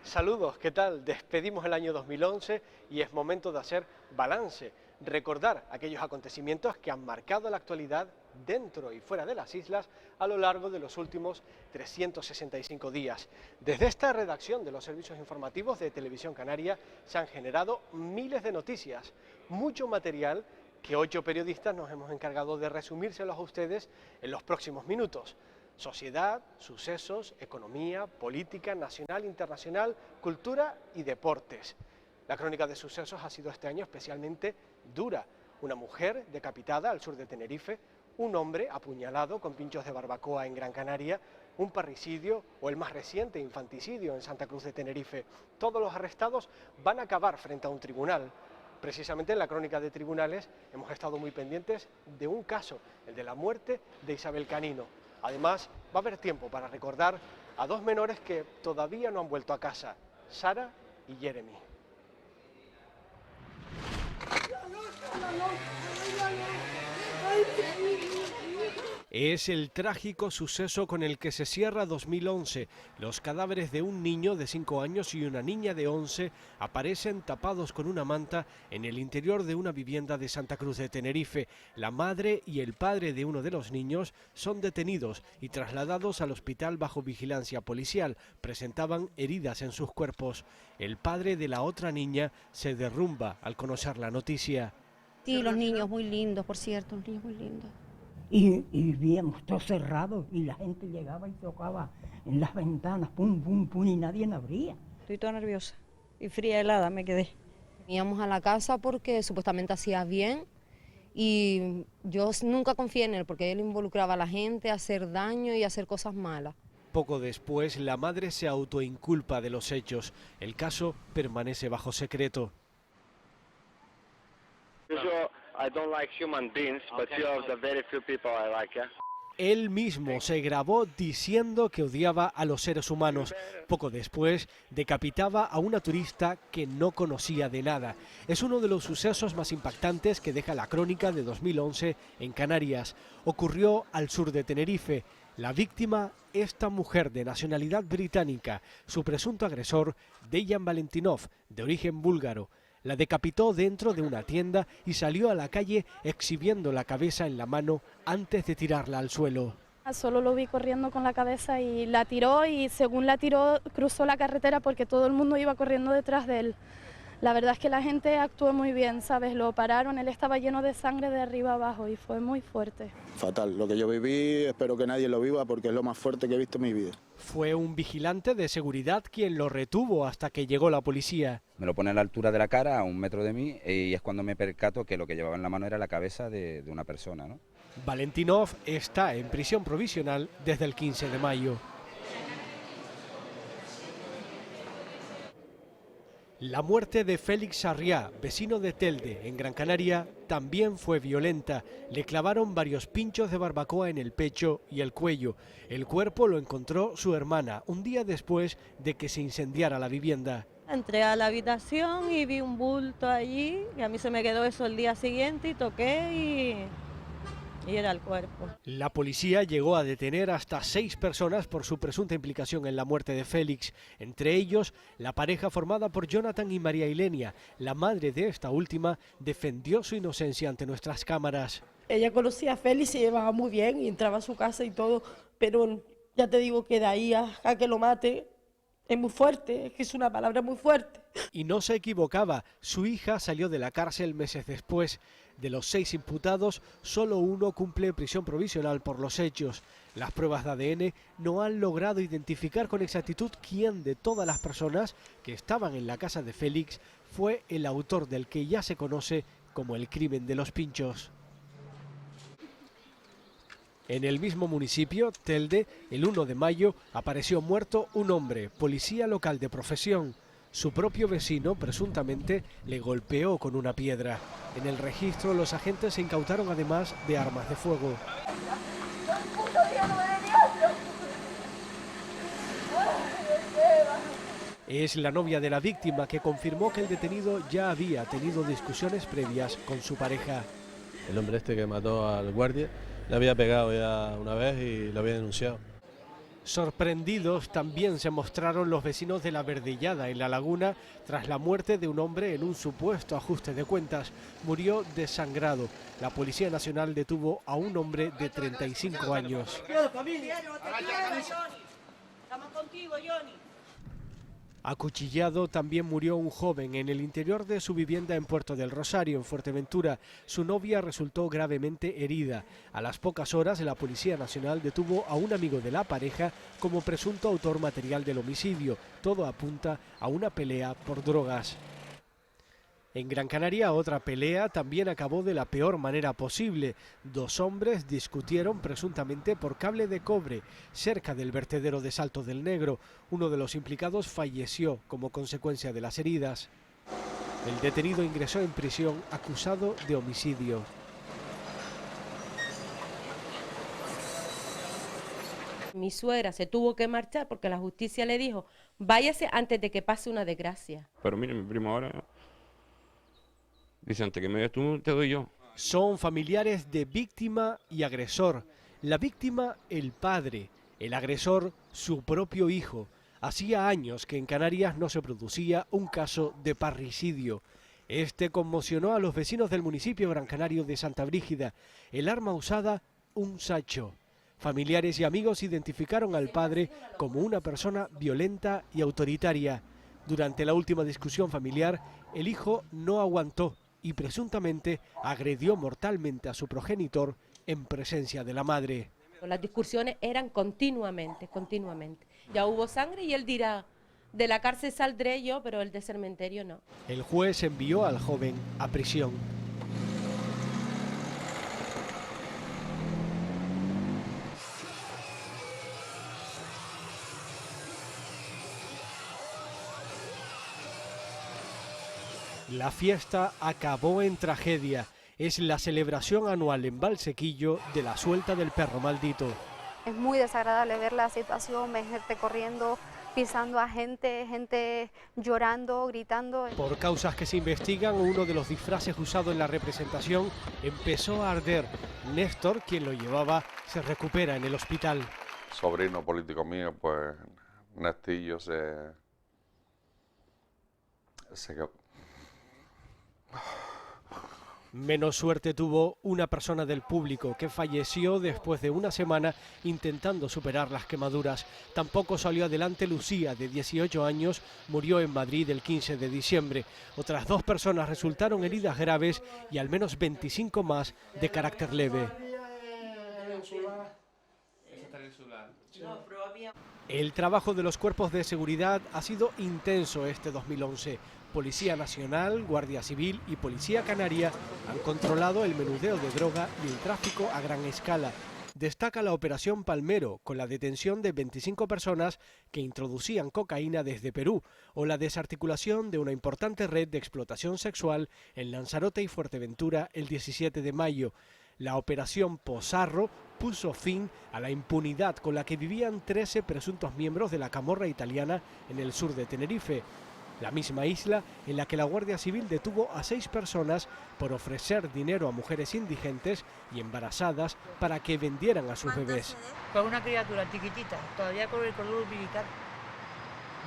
Saludos, ¿qué tal? Despedimos el año 2011 y es momento de hacer balance, recordar aquellos acontecimientos que han marcado la actualidad dentro y fuera de las islas a lo largo de los últimos 365 días. Desde esta redacción de los servicios informativos de Televisión Canaria se han generado miles de noticias, mucho material que 8 periodistas nos hemos encargado de resumírselos a ustedes en los próximos minutos. Sociedad, sucesos, economía, política, nacional, internacional, cultura y deportes. La crónica de sucesos ha sido este año especialmente dura. Una mujer decapitada al sur de Tenerife, un hombre apuñalado con pinchos de barbacoa en Gran Canaria, un parricidio o el más reciente infanticidio en Santa Cruz de Tenerife. Todos los arrestados van a acabar frente a un tribunal. Precisamente en la crónica de tribunales hemos estado muy pendientes de un caso, el de la muerte de Isabel Canino. Además, va a haber tiempo para recordar a dos menores que todavía no han vuelto a casa, Sara y Jeremy. Es el trágico suceso con el que se cierra 2011. Los cadáveres de un niño de 5 años y una niña de 11 aparecen tapados con una manta en el interior de una vivienda de Santa Cruz de Tenerife. La madre y el padre de uno de los niños son detenidos y trasladados al hospital bajo vigilancia policial. Presentaban heridas en sus cuerpos. El padre de la otra niña se derrumba al conocer la noticia. Sí, los niños muy lindos, por cierto, los niños muy lindos. Y víamos todo cerrado y la gente llegaba y tocaba en las ventanas, pum, pum, pum, y nadie me abría. Estoy toda nerviosa y fría, helada me quedé. Íbamos a la casa porque supuestamente hacía bien y yo nunca confié en él porque él involucraba a la gente a hacer daño y a hacer cosas malas. Poco después, la madre se autoinculpa de los hechos. El caso permanece bajo secreto. I don't like human beings, but you are the very few people I like, yeah? Él mismo se grabó diciendo que odiaba a los seres humanos. Poco después, decapitaba a una turista que no conocía de nada. Es uno de los sucesos más impactantes que deja la crónica de 2011 en Canarias. Ocurrió al sur de Tenerife. La víctima, esta mujer de nacionalidad británica. Su presunto agresor, Dejan Valentinov, de origen búlgaro. La decapitó dentro de una tienda y salió a la calle exhibiendo la cabeza en la mano antes de tirarla al suelo. Solo lo vi corriendo con la cabeza y la tiró y según la tiró cruzó la carretera porque todo el mundo iba corriendo detrás de él. La verdad es que la gente actuó muy bien, ¿sabes? Lo pararon, él estaba lleno de sangre de arriba abajo y fue muy fuerte. Fatal, lo que yo viví, espero que nadie lo viva porque es lo más fuerte que he visto en mi vida. Fue un vigilante de seguridad quien lo retuvo hasta que llegó la policía. Me lo pone a la altura de la cara, a 1 metro de mí, y es cuando me percato que lo que llevaba en la mano era la cabeza de una persona, ¿no? Valentinov está en prisión provisional desde el 15 de mayo. La muerte de Félix Sarriá, vecino de Telde, en Gran Canaria, también fue violenta. Le clavaron varios pinchos de barbacoa en el pecho y el cuello. El cuerpo lo encontró su hermana un día después de que se incendiara la vivienda. Entré a la habitación y vi un bulto allí y a mí se me quedó eso el día siguiente y toqué y era el cuerpo. La policía llegó a detener hasta 6 personas por su presunta implicación en la muerte de Félix. Entre ellos, la pareja formada por Jonathan y María Ilenia. La madre de esta última defendió su inocencia ante nuestras cámaras. Ella conocía a Félix, se llevaba muy bien y entraba a su casa y todo, pero ya te digo que de ahí a que lo mate es muy fuerte, es que es una palabra muy fuerte. Y no se equivocaba, su hija salió de la cárcel meses después. De los 6 imputados, solo uno cumple prisión provisional por los hechos. Las pruebas de ADN no han logrado identificar con exactitud quién de todas las personas que estaban en la casa de Félix fue el autor del que ya se conoce como el crimen de los pinchos. En el mismo municipio, Telde, el 1 de mayo, apareció muerto un hombre, policía local de profesión. Su propio vecino, presuntamente, le golpeó con una piedra. En el registro, los agentes incautaron además de armas de fuego. Es la novia de la víctima que confirmó que el detenido ya había tenido discusiones previas con su pareja. El hombre este que mató al guardia le había pegado ya una vez y lo había denunciado. Sorprendidos también se mostraron los vecinos de La Verdellada, en La Laguna, tras la muerte de un hombre en un supuesto ajuste de cuentas. Murió desangrado. La Policía Nacional detuvo a un hombre de 35 años. Acuchillado también murió un joven en el interior de su vivienda en Puerto del Rosario, en Fuerteventura. Su novia resultó gravemente herida. A las pocas horas, la Policía Nacional detuvo a un amigo de la pareja como presunto autor material del homicidio. Todo apunta a una pelea por drogas. En Gran Canaria, otra pelea también acabó de la peor manera posible. Dos hombres discutieron presuntamente por cable de cobre cerca del vertedero de Salto del Negro. Uno de los implicados falleció como consecuencia de las heridas. El detenido ingresó en prisión acusado de homicidio. Mi suegra se tuvo que marchar porque la justicia le dijo, váyase antes de que pase una desgracia. Pero mire, mi primo ahora dice, antes que me des tú, te doy yo. Son familiares de víctima y agresor. La víctima, el padre. El agresor, su propio hijo. Hacía años que en Canarias no se producía un caso de parricidio. Este conmocionó a los vecinos del municipio gran canario de Santa Brígida. El arma usada, un sacho. Familiares y amigos identificaron al padre como una persona violenta y autoritaria. Durante la última discusión familiar, el hijo no aguantó y presuntamente agredió mortalmente a su progenitor en presencia de la madre. Las discusiones eran continuamente. Ya hubo sangre y él dirá, de la cárcel saldré yo, pero el de cementerio no. El juez envió al joven a prisión. La fiesta acabó en tragedia. Es la celebración anual en Valsequillo de la suelta del perro maldito. Es muy desagradable ver la situación, ver gente corriendo, pisando a gente llorando, gritando. Por causas que se investigan, uno de los disfraces usados en la representación empezó a arder. Néstor, quien lo llevaba, se recupera en el hospital. Sobrino político mío, pues Nestillo se quedó. Menos suerte tuvo una persona del público que falleció después de una semana intentando superar las quemaduras. Tampoco salió adelante Lucía, de 18 años, murió en Madrid el 15 de diciembre. Otras 2 personas resultaron heridas graves y al menos 25 más de carácter leve. El trabajo de los cuerpos de seguridad ha sido intenso este 2011. Policía Nacional, Guardia Civil y Policía Canaria han controlado el menudeo de droga y el tráfico a gran escala. Destaca la Operación Palmero, con la detención de 25 personas que introducían cocaína desde Perú, o la desarticulación de una importante red de explotación sexual en Lanzarote y Fuerteventura el 17 de mayo. La Operación Posarro puso fin a la impunidad con la que vivían 13 presuntos miembros de la camorra italiana en el sur de Tenerife. La misma isla en la que la Guardia Civil detuvo a 6 personas por ofrecer dinero a mujeres indigentes y embarazadas para que vendieran a sus bebés. Con una criatura chiquitita, todavía con el cordón umbilical,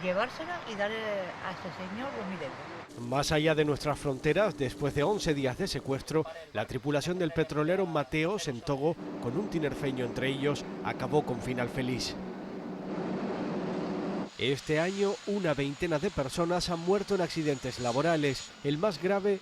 llevársela y darle a este señor 2.000 euros. Más allá de nuestras fronteras, después de 11 días de secuestro, la tripulación del petrolero Mateos en Togo, con un tinerfeño entre ellos, acabó con final feliz. Este año, una veintena de personas han muerto en accidentes laborales. El más grave,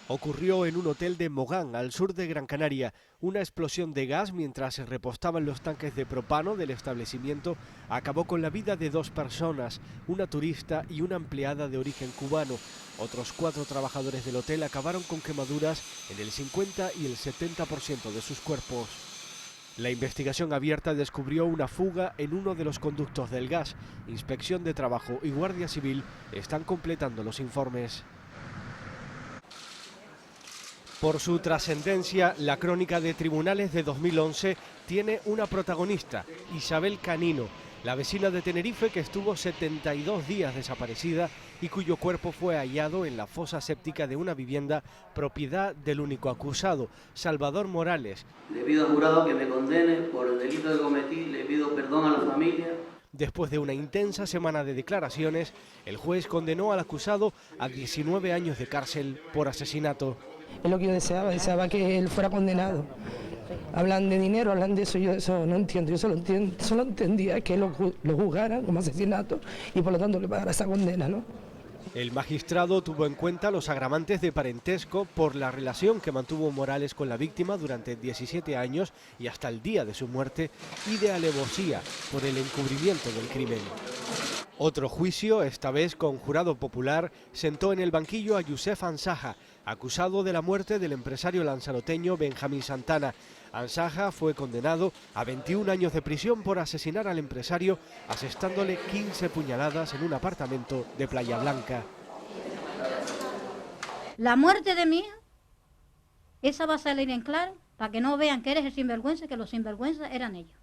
ocurrió en un hotel de Mogán, al sur de Gran Canaria. Una explosión de gas mientras se repostaban los tanques de propano del establecimiento acabó con la vida de 2 personas, una turista y una empleada de origen cubano. Otros 4 trabajadores del hotel acabaron con quemaduras en el 50 y el 70% de sus cuerpos. La investigación abierta descubrió una fuga en uno de los conductos del gas. Inspección de Trabajo y Guardia Civil están completando los informes. Por su trascendencia, la crónica de tribunales de 2011 tiene una protagonista, Isabel Canino, la vecina de Tenerife que estuvo 72 días desaparecida y cuyo cuerpo fue hallado en la fosa séptica de una vivienda propiedad del único acusado, Salvador Morales. Le pido al jurado que me condene por el delito que cometí, le pido perdón a la familia. Después de una intensa semana de declaraciones, el juez condenó al acusado a 19 años de cárcel por asesinato. Es lo que yo deseaba que él fuera condenado. Hablan de dinero, hablan de eso, yo eso no entiendo, yo solo entendía que lo juzgaran como asesinato y por lo tanto le pagara esa condena, ¿no? El magistrado tuvo en cuenta los agravantes de parentesco por la relación que mantuvo Morales con la víctima durante 17 años y hasta el día de su muerte, y de alevosía por el encubrimiento del crimen. Otro juicio, esta vez con jurado popular, sentó en el banquillo a Youssef Ansaja, acusado de la muerte del empresario lanzaroteño Benjamín Santana. Ansaja fue condenado a 21 años de prisión por asesinar al empresario asestándole 15 puñaladas en un apartamento de Playa Blanca. La muerte de mi hija, esa va a salir en claro, para que no vean que eres el sinvergüenza, que los sinvergüenzas eran ellos.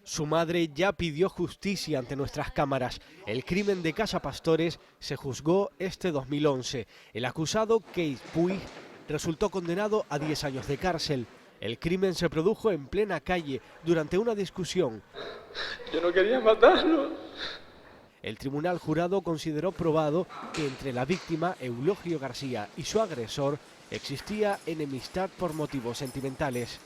Su madre ya pidió justicia ante nuestras cámaras. El crimen de Casa Pastores se juzgó este 2011. El acusado, Keith Puig, resultó condenado a 10 años de cárcel. El crimen se produjo en plena calle durante una discusión. Yo no quería matarlo. El tribunal jurado consideró probado que entre la víctima, Eulogio García, y su agresor existía enemistad por motivos sentimentales.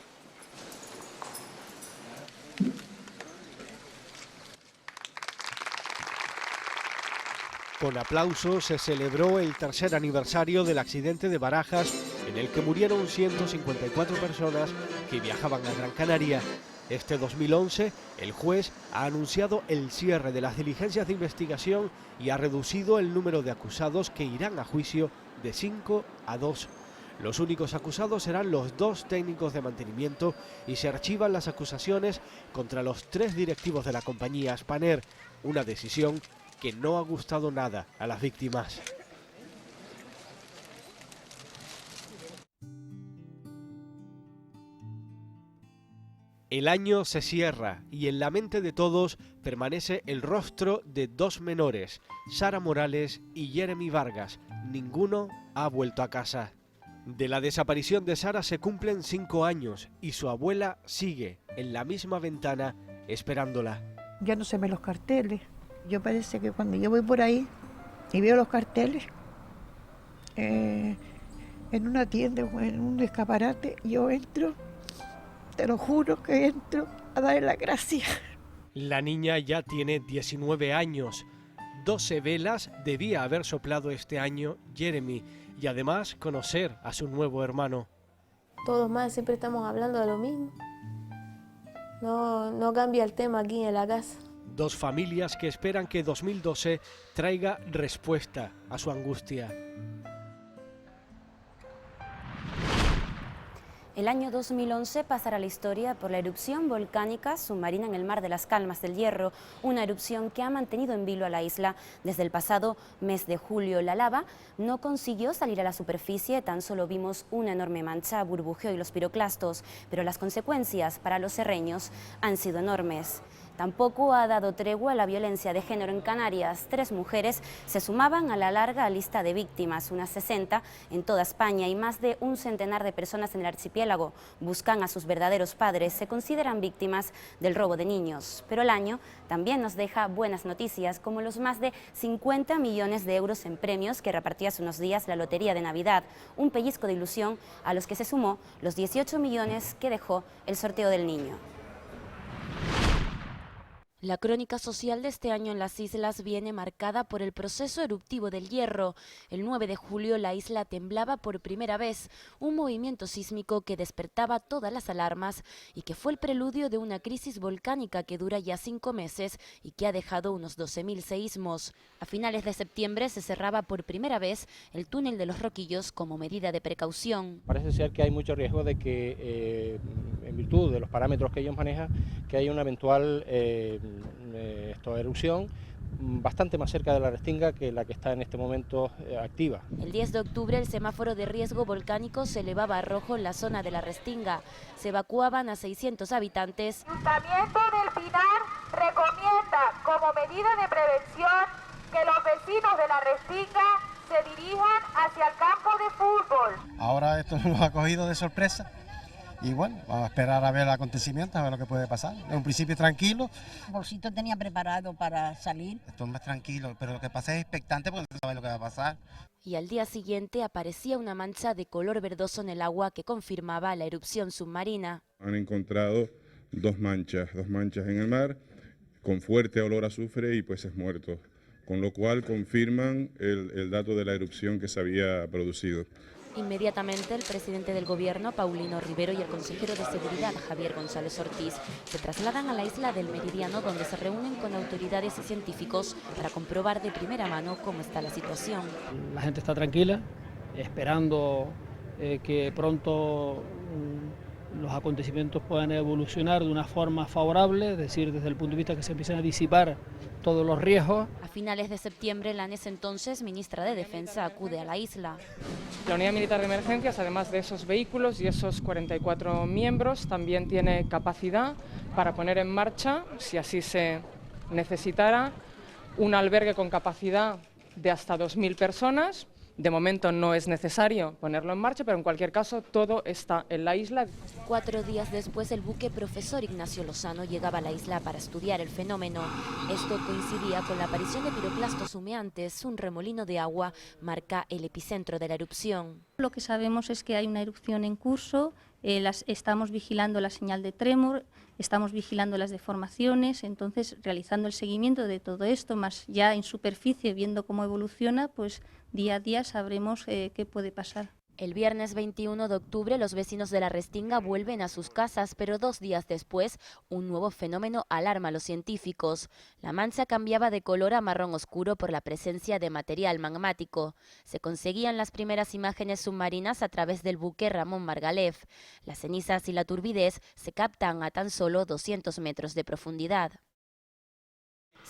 Con aplausos se celebró el tercer aniversario del accidente de Barajas, en el que murieron 154 personas que viajaban a Gran Canaria. Este 2011, el juez ha anunciado el cierre de las diligencias de investigación y ha reducido el número de acusados que irán a juicio de 5 a 2. Los únicos acusados serán los 2 técnicos de mantenimiento y se archivan las acusaciones contra los 3 directivos de la compañía Spanair, una decisión que no ha gustado nada a las víctimas. El año se cierra y en la mente de todos permanece el rostro de 2 menores, Sara Morales y Jeremy Vargas. Ninguno ha vuelto a casa. De la desaparición de Sara se cumplen 5 años y su abuela sigue en la misma ventana esperándola. Ya no se ven los carteles. Yo parece que cuando yo voy por ahí y veo los carteles en una tienda o en un escaparate, yo entro, te lo juro que entro a darle las gracias. La niña ya tiene 19 años. 12 velas debía haber soplado este año Jeremy y además conocer a su nuevo hermano. Todos más siempre estamos hablando de lo mismo. No cambia el tema aquí en la casa. 2 familias que esperan que 2012 traiga respuesta a su angustia. El año 2011 pasará a la historia por la erupción volcánica submarina en el Mar de las Calmas del Hierro, una erupción que ha mantenido en vilo a la isla desde el pasado mes de julio. La lava no consiguió salir a la superficie, tan solo vimos una enorme mancha, burbujeo y los piroclastos, pero las consecuencias para los serreños han sido enormes. Tampoco ha dado tregua la violencia de género en Canarias. 3 mujeres se sumaban a la larga lista de víctimas, unas 60 en toda España, y más de un centenar de personas en el archipiélago buscan a sus verdaderos padres. Se consideran víctimas del robo de niños. Pero el año también nos deja buenas noticias, como los más de 50 millones de euros en premios que repartió hace unos días la Lotería de Navidad. Un pellizco de ilusión a los que se sumó los 18 millones que dejó el sorteo del niño. La crónica social de este año en las islas viene marcada por el proceso eruptivo del Hierro. El 9 de julio la isla temblaba por primera vez, un movimiento sísmico que despertaba todas las alarmas y que fue el preludio de una crisis volcánica que dura ya 5 meses y que ha dejado unos 12.000 seísmos. A finales de septiembre se cerraba por primera vez el túnel de los Roquillos como medida de precaución. Parece ser que hay mucho riesgo de que, en virtud de los parámetros que ellos manejan, que haya una eventual erupción bastante más cerca de la Restinga que la que está en este momento activa. El 10 de octubre el semáforo de riesgo volcánico se elevaba a rojo en la zona de la Restinga. Se evacuaban a 600 habitantes. El Ayuntamiento del Pinar recomienda como medida de prevención que los vecinos de la Restinga se dirijan hacia el campo de fútbol. Ahora esto nos ha cogido de sorpresa. Y bueno, vamos a esperar a ver el acontecimiento, a ver lo que puede pasar. En un principio tranquilo. El bolsito tenía preparado para salir. Esto es más tranquilo, pero lo que pasa es expectante porque no se sabe lo que va a pasar. Y al día siguiente aparecía una mancha de color verdoso en el agua que confirmaba la erupción submarina. Han encontrado dos manchas en el mar con fuerte olor a azufre y peces muertos, con lo cual confirman el dato de la erupción que se había producido. Inmediatamente el presidente del gobierno, Paulino Rivero, y el consejero de Seguridad, Javier González Ortiz, se trasladan a la isla del Meridiano, donde se reúnen con autoridades y científicos para comprobar de primera mano cómo está la situación. La gente está tranquila, esperando que pronto los acontecimientos puedan evolucionar de una forma favorable, es decir, desde el punto de vista que se empiecen a disipar todos los riesgos. A finales de septiembre, la entonces ministra de Defensa acude a la isla. La Unidad Militar de Emergencias, además de esos vehículos y esos 44 miembros, también tiene capacidad para poner en marcha, si así se necesitara, un albergue con capacidad de hasta 2.000 personas. De momento no es necesario ponerlo en marcha, pero en cualquier caso todo está en la isla. 4 días después, el buque Profesor Ignacio Lozano llegaba a la isla para estudiar el fenómeno. Esto coincidía con la aparición de piroclastos humeantes. Un remolino de agua marca el epicentro de la erupción. Lo que sabemos es que hay una erupción en curso, estamos vigilando la señal de trémor, estamos vigilando las deformaciones, entonces realizando el seguimiento de todo esto, más ya en superficie, viendo cómo evoluciona, pues día a día sabremos qué puede pasar. El viernes 21 de octubre los vecinos de la Restinga vuelven a sus casas, pero 2 días después un nuevo fenómeno alarma a los científicos. La mancha cambiaba de color a marrón oscuro por la presencia de material magmático. Se conseguían las primeras imágenes submarinas a través del buque Ramón Margalef. Las cenizas y la turbidez se captan a tan solo 200 metros de profundidad.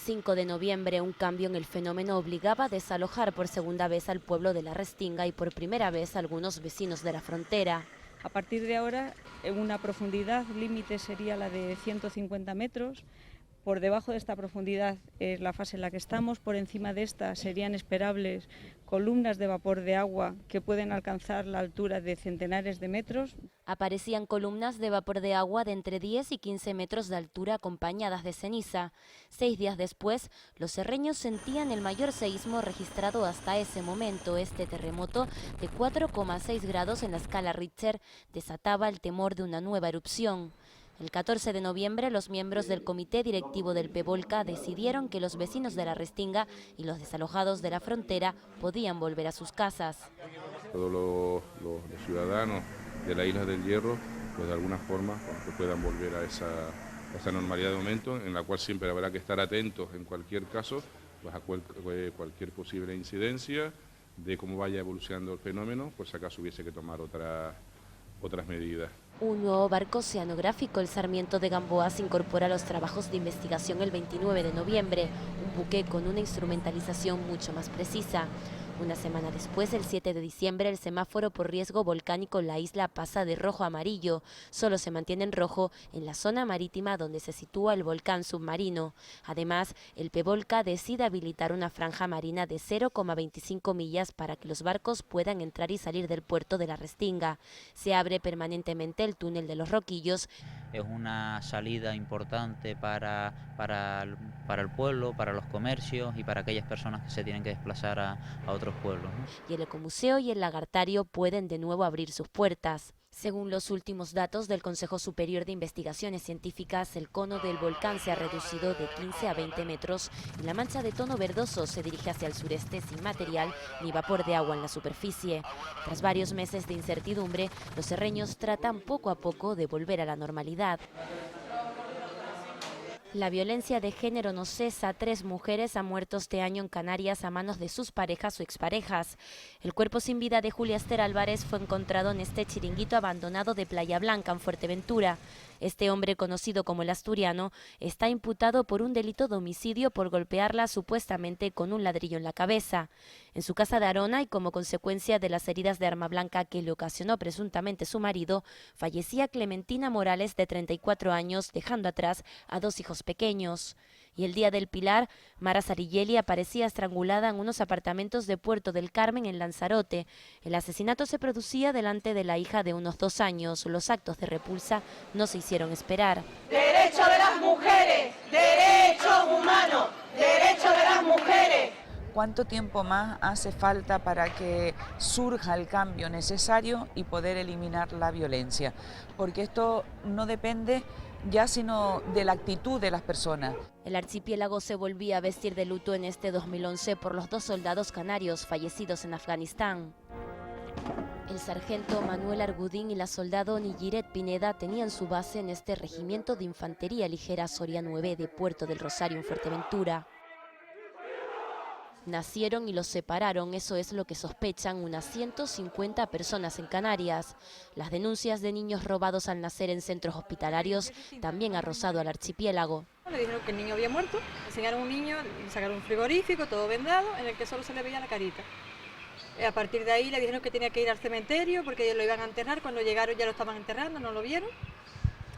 5 de noviembre, un cambio en el fenómeno obligaba a desalojar por segunda vez al pueblo de la Restinga y por primera vez a algunos vecinos de la frontera. A partir de ahora, una profundidad límite sería la de 150 metros. Por debajo de esta profundidad es la fase en la que estamos. Por encima de esta serían esperables columnas de vapor de agua que pueden alcanzar la altura de centenares de metros. Aparecían columnas de vapor de agua de entre 10 y 15 metros de altura acompañadas de ceniza. 6 días después, los serreños sentían el mayor seísmo registrado hasta ese momento. Este terremoto de 4,6 grados en la escala Richter desataba el temor de una nueva erupción. El 14 de noviembre, los miembros del comité directivo del PEVOLCA decidieron que los vecinos de la Restinga y los desalojados de la frontera podían volver a sus casas. Todos los ciudadanos de la Isla del Hierro, pues de alguna forma, que puedan volver a esa normalidad de momento, en la cual siempre habrá que estar atentos en cualquier caso, pues a cualquier posible incidencia de cómo vaya evolucionando el fenómeno, pues si acaso hubiese que tomar otras medidas. Un nuevo barco oceanográfico, el Sarmiento de Gamboa, se incorpora a los trabajos de investigación el 29 de noviembre, un buque con una instrumentalización mucho más precisa. Una semana después, el 7 de diciembre, el semáforo por riesgo volcánico en la isla pasa de rojo a amarillo. Solo se mantiene en rojo en la zona marítima donde se sitúa el volcán submarino. Además, el PEVOLCA decide habilitar una franja marina de 0,25 millas para que los barcos puedan entrar y salir del puerto de la Restinga. Se abre permanentemente el túnel de los Roquillos. Es una salida importante para el pueblo, para los comercios y para aquellas personas que se tienen que desplazar a otros pueblos, ¿no? Y el Ecomuseo y el Lagartario pueden de nuevo abrir sus puertas. Según los últimos datos del Consejo Superior de Investigaciones Científicas, el cono del volcán se ha reducido de 15 a 20 metros y la mancha de tono verdoso se dirige hacia el sureste sin material ni vapor de agua en la superficie. Tras varios meses de incertidumbre, los serreños tratan poco a poco de volver a la normalidad. La violencia de género no cesa. 3 mujeres han muerto este año en Canarias a manos de sus parejas o exparejas. El cuerpo sin vida de Julia Ester Álvarez fue encontrado en este chiringuito abandonado de Playa Blanca, en Fuerteventura. Este hombre, conocido como el Asturiano, está imputado por un delito de homicidio por golpearla supuestamente con un ladrillo en la cabeza. En su casa de Arona, y como consecuencia de las heridas de arma blanca que le ocasionó presuntamente su marido, fallecía Clementina Morales, de 34 años, dejando atrás a 2 hijos pequeños. Y el día del Pilar, Mara Sarilleri aparecía estrangulada en unos apartamentos de Puerto del Carmen, en Lanzarote. El asesinato se producía delante de la hija de unos 2 años. Los actos de repulsa no se hicieron esperar. ¡Derecho de las mujeres! ¡Derechos humanos! ¡Derecho de las mujeres! ¿Cuánto tiempo más hace falta para que surja el cambio necesario y poder eliminar la violencia? Porque esto no depende ya sino de la actitud de las personas. El archipiélago se volvía a vestir de luto en este 2011 por los 2 soldados canarios fallecidos en Afganistán. El sargento Manuel Argudín y la soldado Nigiret Pineda tenían su base en este regimiento de infantería ligera Soria 9 de Puerto del Rosario, en Fuerteventura. Nacieron y los separaron, eso es lo que sospechan unas 150 personas en Canarias. Las denuncias de niños robados al nacer en centros hospitalarios también han rozado al archipiélago. Le dijeron que el niño había muerto, enseñaron a un niño, sacaron un frigorífico, todo vendado, en el que solo se le veía la carita. A partir de ahí le dijeron que tenía que ir al cementerio porque ellos lo iban a enterrar, cuando llegaron ya lo estaban enterrando, no lo vieron.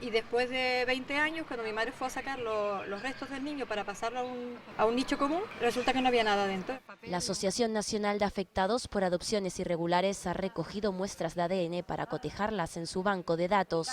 Y después de 20 años, cuando mi madre fue a sacar los restos del niño para pasarlo a un nicho común, resulta que no había nada dentro. La Asociación Nacional de Afectados por Adopciones Irregulares ha recogido muestras de ADN para cotejarlas en su banco de datos.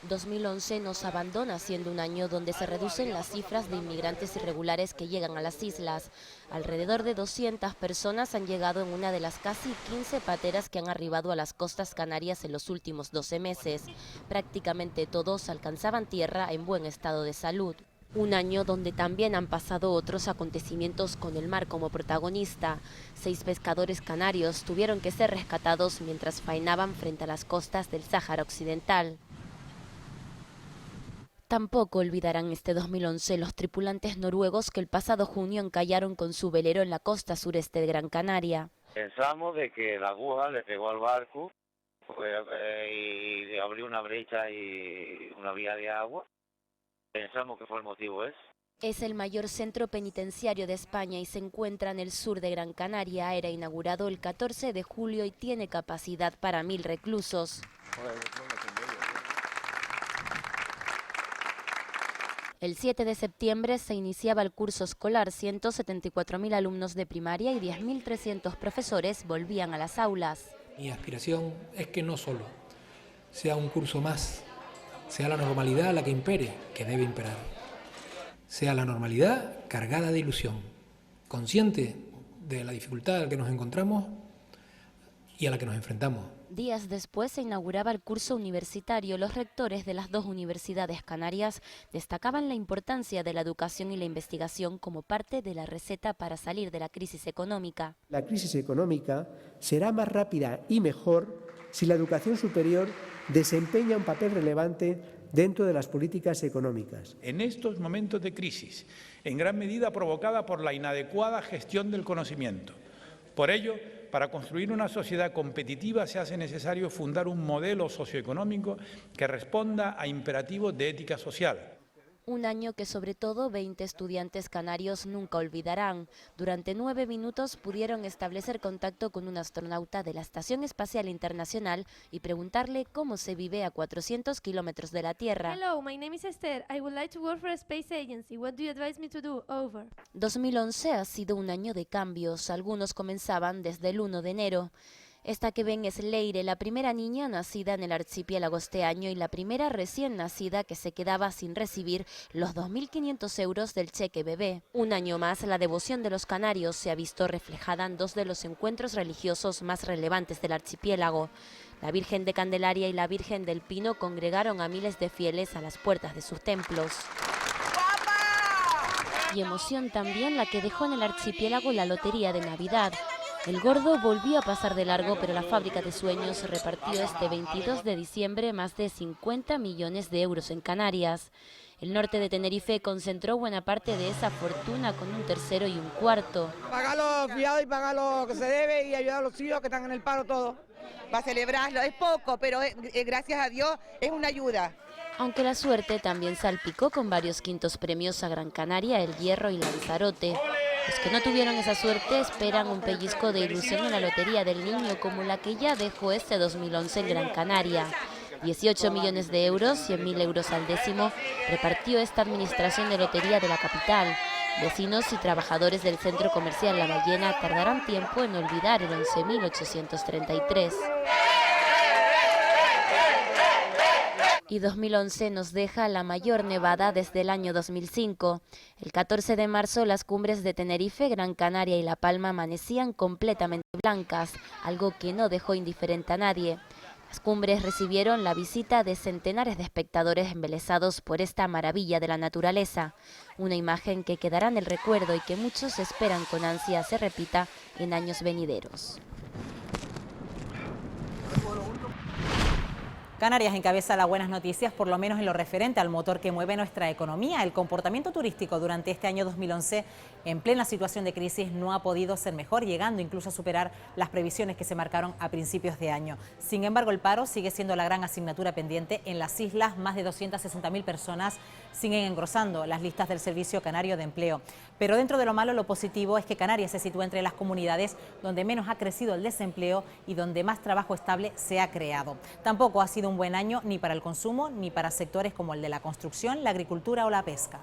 2011 nos abandona, siendo un año donde se reducen las cifras de inmigrantes irregulares que llegan a las islas. Alrededor de 200 personas han llegado en una de las casi 15 pateras que han arribado a las costas canarias en los últimos 12 meses. Prácticamente todos alcanzaban tierra en buen estado de salud. Un año donde también han pasado otros acontecimientos con el mar como protagonista. 6 pescadores canarios tuvieron que ser rescatados mientras faenaban frente a las costas del Sáhara Occidental. Tampoco olvidarán este 2011 los tripulantes noruegos que el pasado junio encallaron con su velero en la costa sureste de Gran Canaria. Pensamos de que la aguja le pegó al barco y abrió una brecha y una vía de agua. Pensamos que fue el motivo ese. Es el mayor centro penitenciario de España y se encuentra en el sur de Gran Canaria. Era inaugurado el 14 de julio y tiene capacidad para 1000 reclusos. El 7 de septiembre se iniciaba el curso escolar. 174.000 alumnos de primaria y 10.300 profesores volvían a las aulas. Mi aspiración es que no solo sea un curso más, sea la normalidad la que impere, que debe imperar. Sea la normalidad cargada de ilusión, consciente de la dificultad a la que nos encontramos y a la que nos enfrentamos. Días después se inauguraba el curso universitario. Los rectores de las 2 universidades canarias destacaban la importancia de la educación y la investigación como parte de la receta para salir de la crisis económica. La crisis económica será más rápida y mejor si la educación superior desempeña un papel relevante dentro de las políticas económicas. En estos momentos de crisis, en gran medida provocada por la inadecuada gestión del conocimiento. Por ello, para construir una sociedad competitiva se hace necesario fundar un modelo socioeconómico que responda a imperativos de ética social. Un año que sobre todo 20 estudiantes canarios nunca olvidarán. Durante 9 minutos pudieron establecer contacto con un astronauta de la Estación Espacial Internacional y preguntarle cómo se vive a 400 kilómetros de la Tierra. Hello, my name is Esther. I would like to work for a space agency. What do you advise me to do? Over. 2011 ha sido un año de cambios. Algunos comenzaban desde el 1 de enero. Esta que ven es Leire, la primera niña nacida en el archipiélago este año y la primera recién nacida que se quedaba sin recibir los 2.500 euros del cheque bebé. Un año más, la devoción de los canarios se ha visto reflejada en 2 de los encuentros religiosos más relevantes del archipiélago. La Virgen de Candelaria y la Virgen del Pino congregaron a miles de fieles a las puertas de sus templos. Y emoción también la que dejó en el archipiélago la lotería de Navidad. El gordo volvió a pasar de largo, pero la fábrica de sueños repartió este 22 de diciembre más de 50 millones de euros en Canarias. El norte de Tenerife concentró buena parte de esa fortuna con un tercero y un cuarto. Pagar los fiados y pagar lo que se debe y ayudar a los hijos que están en el paro todo. Para celebrarlo, es poco, pero gracias a Dios es una ayuda. Aunque la suerte también salpicó con varios quintos premios a Gran Canaria, El Hierro y Lanzarote. Los que no tuvieron esa suerte esperan un pellizco de ilusión en la Lotería del Niño, como la que ya dejó este 2011 en Gran Canaria. 18 millones de euros, 100.000 euros al décimo, repartió esta administración de lotería de la capital. Vecinos y trabajadores del centro comercial La Ballena tardarán tiempo en olvidar el 11.833. Y 2011 nos deja la mayor nevada desde el año 2005. El 14 de marzo las cumbres de Tenerife, Gran Canaria y La Palma amanecían completamente blancas, algo que no dejó indiferente a nadie. Las cumbres recibieron la visita de centenares de espectadores embelesados por esta maravilla de la naturaleza, una imagen que quedará en el recuerdo y que muchos esperan con ansia se repita en años venideros. Canarias encabeza las buenas noticias, por lo menos en lo referente al motor que mueve nuestra economía. El comportamiento turístico durante este año 2011, en plena situación de crisis, no ha podido ser mejor, llegando incluso a superar las previsiones que se marcaron a principios de año. Sin embargo, el paro sigue siendo la gran asignatura pendiente. En las islas, más de 260.000 personas siguen engrosando las listas del Servicio Canario de Empleo. Pero dentro de lo malo, lo positivo es que Canarias se sitúa entre las comunidades donde menos ha crecido el desempleo y donde más trabajo estable se ha creado. Tampoco ha sido un buen año ni para el consumo ni para sectores como el de la construcción, la agricultura o la pesca.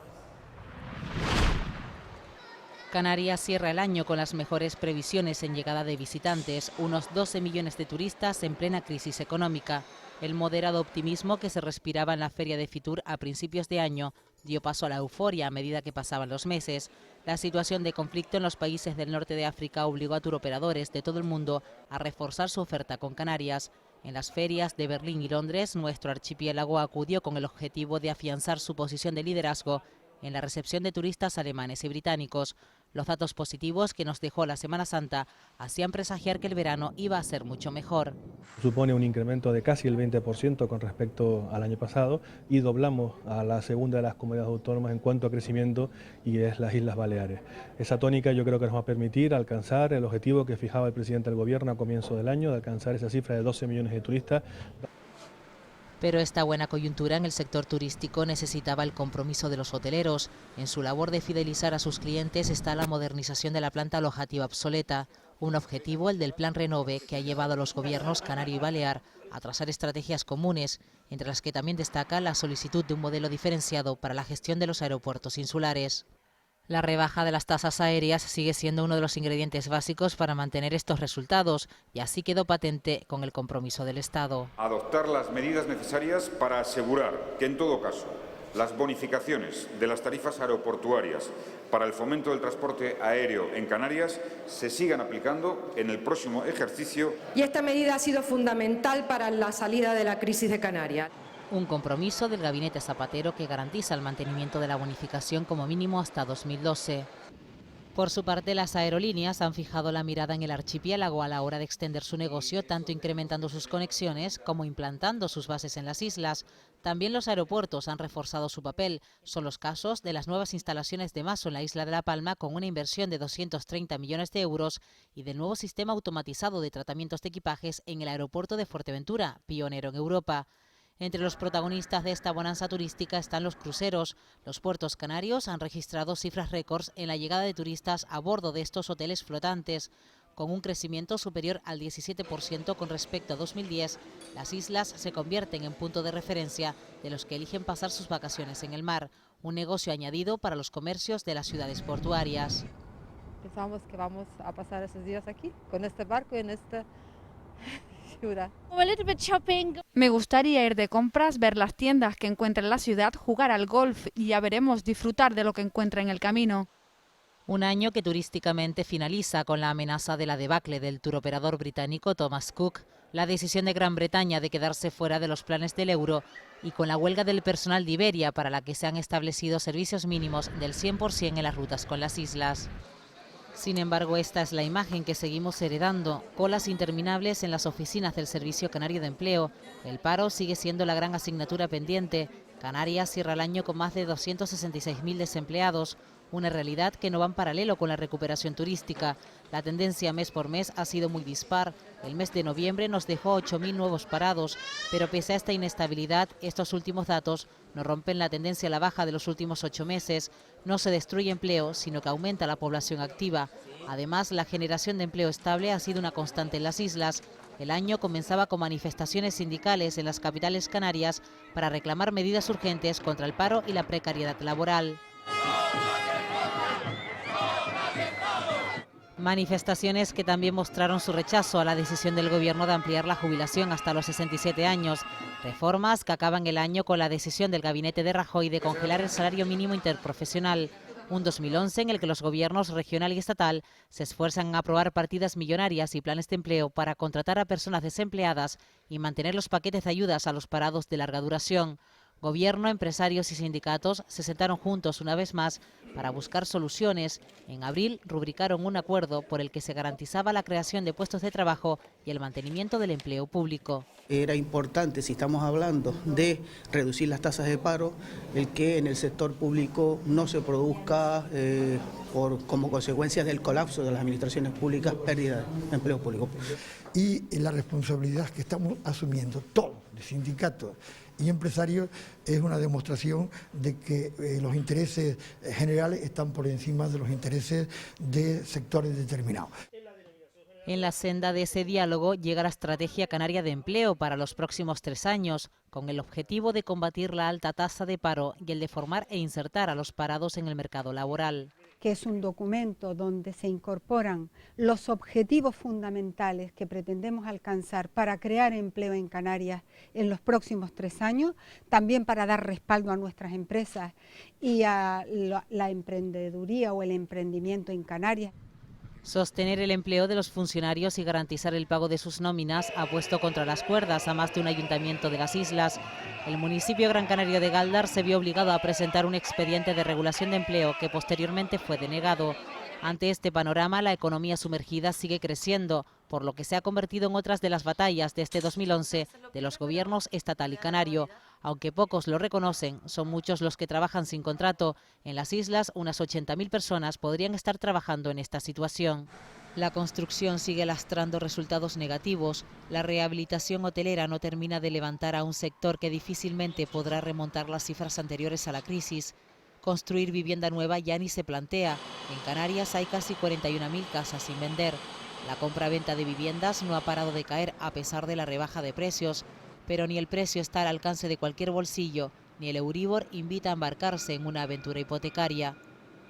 Canarias cierra el año con las mejores previsiones en llegada de visitantes, unos 12 millones de turistas en plena crisis económica. El moderado optimismo que se respiraba en la Feria de Fitur a principios de año dio paso a la euforia a medida que pasaban los meses. La situación de conflicto en los países del norte de África obligó a turoperadores de todo el mundo a reforzar su oferta con Canarias. En las ferias de Berlín y Londres, nuestro archipiélago acudió con el objetivo de afianzar su posición de liderazgo en la recepción de turistas alemanes y británicos. Los datos positivos que nos dejó la Semana Santa hacían presagiar que el verano iba a ser mucho mejor. Supone un incremento de casi el 20% con respecto al año pasado y doblamos a la segunda de las comunidades autónomas en cuanto a crecimiento, y es las Islas Baleares. Esa tónica yo creo que nos va a permitir alcanzar el objetivo que fijaba el presidente del Gobierno a comienzo del año, de alcanzar esa cifra de 12 millones de turistas. Pero esta buena coyuntura en el sector turístico necesitaba el compromiso de los hoteleros. En su labor de fidelizar a sus clientes está la modernización de la planta alojativa obsoleta, un objetivo, el del Plan Renove, que ha llevado a los gobiernos canario y balear a trazar estrategias comunes, entre las que también destaca la solicitud de un modelo diferenciado para la gestión de los aeropuertos insulares. La rebaja de las tasas aéreas sigue siendo uno de los ingredientes básicos para mantener estos resultados, y así quedó patente con el compromiso del Estado. Adoptar las medidas necesarias para asegurar que, en todo caso, las bonificaciones de las tarifas aeroportuarias para el fomento del transporte aéreo en Canarias se sigan aplicando en el próximo ejercicio. Y esta medida ha sido fundamental para la salida de la crisis de Canarias. Un compromiso del gabinete Zapatero que garantiza el mantenimiento de la bonificación como mínimo hasta 2012. Por su parte, las aerolíneas han fijado la mirada en el archipiélago a la hora de extender su negocio, tanto incrementando sus conexiones como implantando sus bases en las islas. También los aeropuertos han reforzado su papel. Son los casos de las nuevas instalaciones de Maso en la isla de La Palma, con una inversión de 230 millones de euros, y del nuevo sistema automatizado de tratamientos de equipajes en el aeropuerto de Fuerteventura, pionero en Europa. Entre los protagonistas de esta bonanza turística están los cruceros. Los puertos canarios han registrado cifras récords en la llegada de turistas a bordo de estos hoteles flotantes. Con un crecimiento superior al 17% con respecto a 2010, las islas se convierten en punto de referencia de los que eligen pasar sus vacaciones en el mar, un negocio añadido para los comercios de las ciudades portuarias. Pensamos que vamos a pasar esos días aquí, con este barco en esta ciudad. Me gustaría ir de compras, ver las tiendas que encuentre en la ciudad, jugar al golf y ya veremos, disfrutar de lo que encuentre en el camino. Un año que turísticamente finaliza con la amenaza de la debacle del turoperador británico Thomas Cook, la decisión de Gran Bretaña de quedarse fuera de los planes del euro y con la huelga del personal de Iberia, para la que se han establecido servicios mínimos del 100% en las rutas con las islas. Sin embargo, esta es la imagen que seguimos heredando: colas interminables en las oficinas del Servicio Canario de Empleo. El paro sigue siendo la gran asignatura pendiente. Canarias cierra el año con más de 266.000 desempleados, una realidad que no va en paralelo con la recuperación turística. La tendencia mes por mes ha sido muy dispar. El mes de noviembre nos dejó 8.000 nuevos parados, pero pese a esta inestabilidad, estos últimos datos no rompen la tendencia a la baja de los últimos 8 meses. No se destruye empleo, sino que aumenta la población activa. Además, la generación de empleo estable ha sido una constante en las islas. El año comenzaba con manifestaciones sindicales en las capitales canarias para reclamar medidas urgentes contra el paro y la precariedad laboral. Manifestaciones que también mostraron su rechazo a la decisión del Gobierno de ampliar la jubilación hasta los 67 años. Reformas que acaban el año con la decisión del gabinete de Rajoy de congelar el salario mínimo interprofesional. Un 2011 en el que los gobiernos regional y estatal se esfuerzan en aprobar partidas millonarias y planes de empleo para contratar a personas desempleadas y mantener los paquetes de ayudas a los parados de larga duración. Gobierno, empresarios y sindicatos se sentaron juntos una vez más para buscar soluciones. En abril rubricaron un acuerdo por el que se garantizaba la creación de puestos de trabajo y el mantenimiento del empleo público. Era importante, si estamos hablando de reducir las tasas de paro, el que en el sector público no se produzca como consecuencia del colapso de las administraciones públicas, pérdida de empleo público. Y la responsabilidad que estamos asumiendo todos, sindicatos y empresarios, es una demostración de que los intereses generales están por encima de los intereses de sectores determinados. En la senda de ese diálogo llega la Estrategia Canaria de Empleo para los próximos 3 años, con el objetivo de combatir la alta tasa de paro y el de formar e insertar a los parados en el mercado laboral. Que es un documento donde se incorporan los objetivos fundamentales que pretendemos alcanzar para crear empleo en Canarias en los próximos 3 años, también para dar respaldo a nuestras empresas y a la emprendeduría o el emprendimiento en Canarias. Sostener el empleo de los funcionarios y garantizar el pago de sus nóminas ha puesto contra las cuerdas a más de un ayuntamiento de las islas. El municipio Gran Canario de Gáldar se vio obligado a presentar un expediente de regulación de empleo que posteriormente fue denegado. Ante este panorama, la economía sumergida sigue creciendo, por lo que se ha convertido en otras de las batallas de este 2011 de los gobiernos estatal y canario. Aunque pocos lo reconocen, son muchos los que trabajan sin contrato. En las islas, unas 80.000 personas podrían estar trabajando en esta situación. La construcción sigue lastrando resultados negativos. La rehabilitación hotelera no termina de levantar a un sector que difícilmente podrá remontar las cifras anteriores a la crisis. Construir vivienda nueva ya ni se plantea. En Canarias hay casi 41.000 casas sin vender. La compra-venta de viviendas no ha parado de caer a pesar de la rebaja de precios. Pero ni el precio está al alcance de cualquier bolsillo, ni el Euribor invita a embarcarse en una aventura hipotecaria.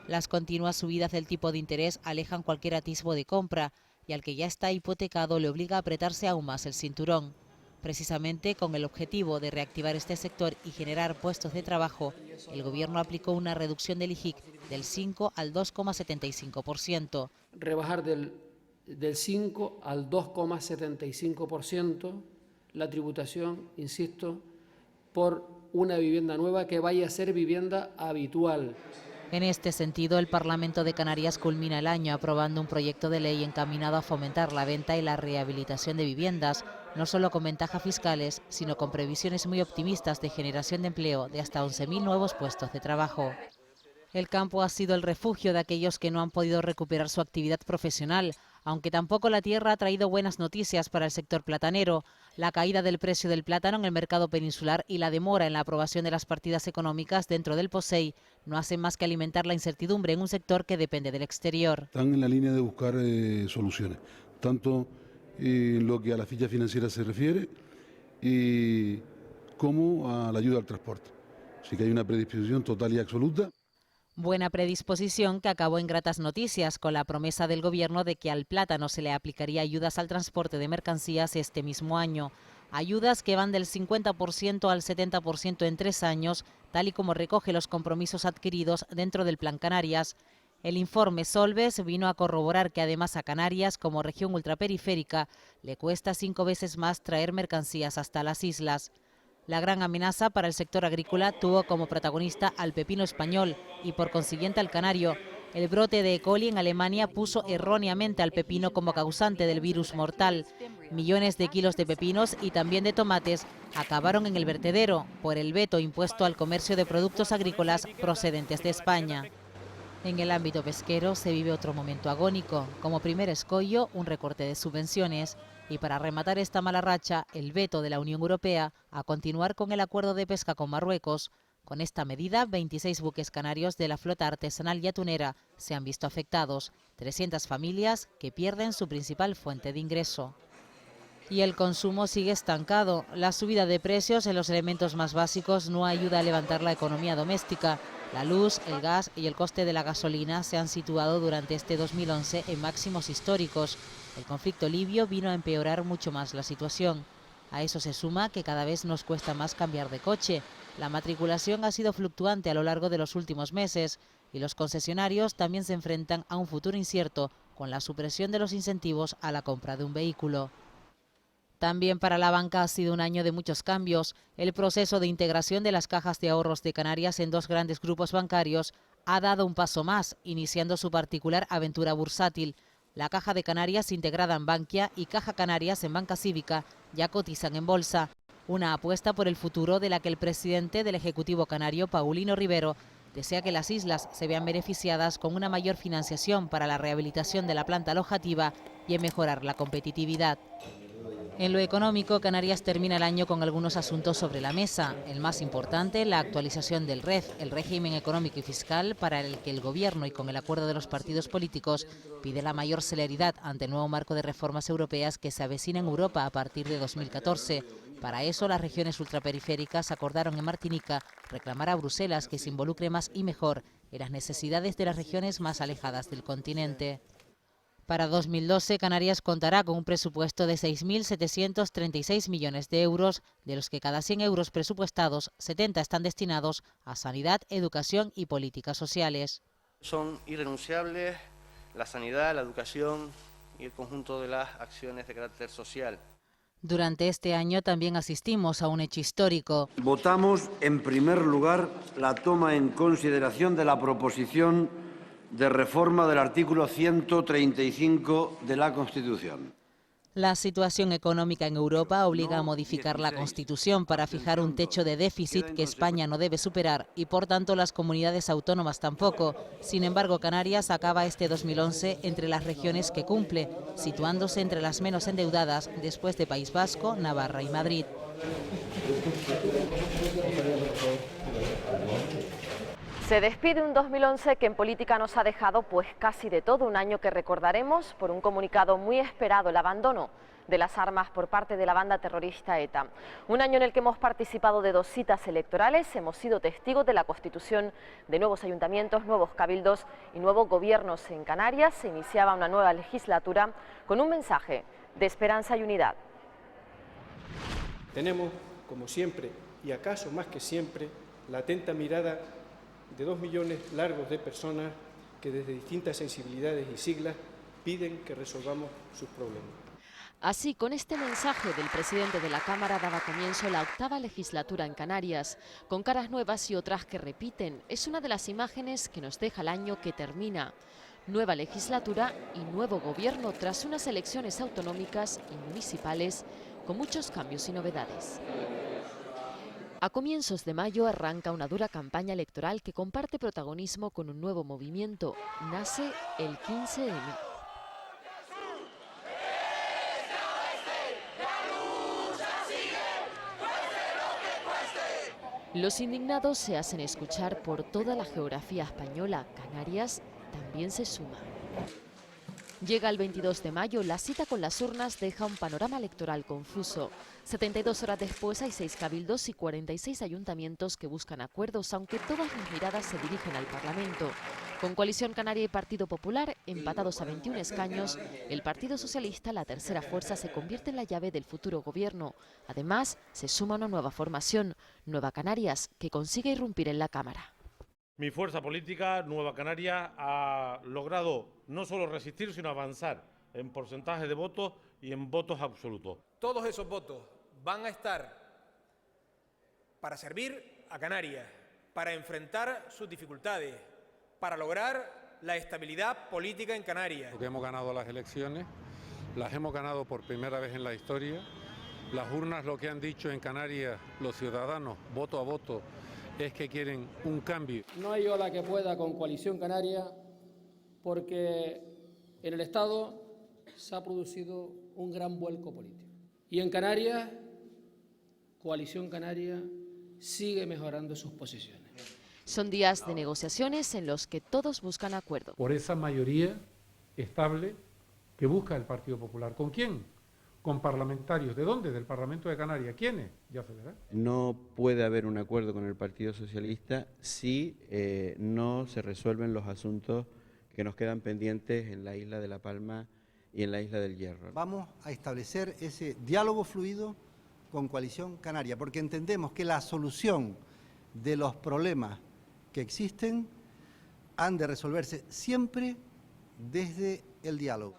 Las continuas subidas del tipo de interés alejan cualquier atisbo de compra y al que ya está hipotecado le obliga a apretarse aún más el cinturón. Precisamente con el objetivo de reactivar este sector y generar puestos de trabajo, el Gobierno aplicó una reducción del IJIC del 5 al 2,75%. Rebajar del 5 al 2,75%. La tributación, insisto, por una vivienda nueva que vaya a ser vivienda habitual. En este sentido, el Parlamento de Canarias culmina el año aprobando un proyecto de ley encaminado a fomentar la venta y la rehabilitación de viviendas, no solo con ventajas fiscales, sino con previsiones muy optimistas de generación de empleo de hasta 11.000 nuevos puestos de trabajo. El campo ha sido el refugio de aquellos que no han podido recuperar su actividad profesional, aunque tampoco la tierra ha traído buenas noticias para el sector platanero. La caída del precio del plátano en el mercado peninsular y la demora en la aprobación de las partidas económicas dentro del POSEI no hacen más que alimentar la incertidumbre en un sector que depende del exterior. Están en la línea de buscar soluciones, tanto en lo que a la ficha financiera se refiere como a la ayuda al transporte. Así que hay una predisposición total y absoluta. Buena predisposición que acabó en gratas noticias con la promesa del Gobierno de que al plátano se le aplicaría ayudas al transporte de mercancías este mismo año. Ayudas que van del 50% al 70% en 3 años, tal y como recoge los compromisos adquiridos dentro del Plan Canarias. El informe Solves vino a corroborar que además a Canarias, como región ultraperiférica, le cuesta 5 veces más traer mercancías hasta las islas. La gran amenaza para el sector agrícola tuvo como protagonista al pepino español y por consiguiente al canario. El brote de E. coli en Alemania puso erróneamente al pepino como causante del virus mortal. Millones de kilos de pepinos y también de tomates acabaron en el vertedero por el veto impuesto al comercio de productos agrícolas procedentes de España. En el ámbito pesquero se vive otro momento agónico. Como primer escollo, un recorte de subvenciones. Y para rematar esta mala racha, el veto de la Unión Europea a continuar con el acuerdo de pesca con Marruecos. Con esta medida, 26 buques canarios de la flota artesanal y atunera se han visto afectados. 300 familias que pierden su principal fuente de ingreso. Y el consumo sigue estancado. La subida de precios en los elementos más básicos no ayuda a levantar la economía doméstica. La luz, el gas y el coste de la gasolina se han situado durante este 2011 en máximos históricos. El conflicto libio vino a empeorar mucho más la situación. A eso se suma que cada vez nos cuesta más cambiar de coche. La matriculación ha sido fluctuante a lo largo de los últimos meses y los concesionarios también se enfrentan a un futuro incierto con la supresión de los incentivos a la compra de un vehículo. También para la banca ha sido un año de muchos cambios. El proceso de integración de las cajas de ahorros de Canarias en dos grandes grupos bancarios ha dado un paso más, iniciando su particular aventura bursátil. La Caja de Canarias, integrada en Bankia, y Caja Canarias en Banca Cívica, ya cotizan en bolsa. Una apuesta por el futuro de la que el presidente del Ejecutivo canario, Paulino Rivero, desea que las islas se vean beneficiadas con una mayor financiación para la rehabilitación de la planta alojativa y en mejorar la competitividad. En lo económico, Canarias termina el año con algunos asuntos sobre la mesa. El más importante, la actualización del REF, el régimen económico y fiscal, para el que el Gobierno y con el acuerdo de los partidos políticos pide la mayor celeridad ante el nuevo marco de reformas europeas que se avecina en Europa a partir de 2014. Para eso, las regiones ultraperiféricas acordaron en Martinica reclamar a Bruselas que se involucre más y mejor en las necesidades de las regiones más alejadas del continente. Para 2012, Canarias contará con un presupuesto de 6.736 millones de euros, de los que cada 100 euros presupuestados, 70 están destinados a sanidad, educación y políticas sociales. Son irrenunciables la sanidad, la educación y el conjunto de las acciones de carácter social. Durante este año también asistimos a un hecho histórico. Votamos, en primer lugar, la toma en consideración de la proposición de reforma del artículo 135 de la Constitución. La situación económica en Europa obliga a modificar la Constitución para fijar un techo de déficit que España no debe superar y, por tanto, las comunidades autónomas tampoco. Sin embargo, Canarias acaba este 2011 entre las regiones que cumple, situándose entre las menos endeudadas después de País Vasco, Navarra y Madrid. Se despide un 2011 que en política nos ha dejado pues casi de todo, un año que recordaremos por un comunicado muy esperado, el abandono de las armas por parte de la banda terrorista ETA. Un año en el que hemos participado de 2 citas electorales, hemos sido testigos de la constitución de nuevos ayuntamientos, nuevos cabildos y nuevos gobiernos en Canarias. Se iniciaba una nueva legislatura con un mensaje de esperanza y unidad. Tenemos, como siempre, y acaso más que siempre, la atenta mirada de 2 millones largos de personas que desde distintas sensibilidades y siglas piden que resolvamos sus problemas. Así, con este mensaje del presidente de la Cámara daba comienzo la 8ª legislatura en Canarias, con caras nuevas y otras que repiten. Es una de las imágenes que nos deja el año que termina. Nueva legislatura y nuevo gobierno tras unas elecciones autonómicas y municipales con muchos cambios y novedades. A comienzos de mayo arranca una dura campaña electoral que comparte protagonismo con un nuevo movimiento. Nace el 15M. Los indignados se hacen escuchar por toda la geografía española. Canarias también se suma. Llega el 22 de mayo, la cita con las urnas deja un panorama electoral confuso. 72 horas después hay 6 cabildos y 46 ayuntamientos que buscan acuerdos, aunque todas las miradas se dirigen al Parlamento. Con Coalición Canaria y Partido Popular, empatados a 21 escaños, el Partido Socialista, la tercera fuerza, se convierte en la llave del futuro gobierno. Además, se suma una nueva formación, Nueva Canarias, que consigue irrumpir en la Cámara. Mi fuerza política, Nueva Canaria, ha logrado no solo resistir, sino avanzar en porcentaje de votos y en votos absolutos. Todos esos votos van a estar para servir a Canarias, para enfrentar sus dificultades, para lograr la estabilidad política en Canarias. Porque hemos ganado las elecciones, las hemos ganado por primera vez en la historia. Las urnas lo que han dicho en Canarias, los ciudadanos, voto a voto, es que quieren un cambio. No hay ola que pueda con Coalición Canaria, porque en el Estado se ha producido un gran vuelco político. Y en Canarias, Coalición Canaria sigue mejorando sus posiciones. Son días de negociaciones en los que todos buscan acuerdo. Por esa mayoría estable que busca el Partido Popular. ¿Con quién? Con parlamentarios. ¿De dónde? Del Parlamento de Canarias. ¿Quiénes? Ya se verá. No puede haber un acuerdo con el Partido Socialista si no se resuelven los asuntos que nos quedan pendientes en la isla de La Palma y en la isla del Hierro. Vamos a establecer ese diálogo fluido con Coalición Canaria, porque entendemos que la solución de los problemas que existen han de resolverse siempre desde el diálogo.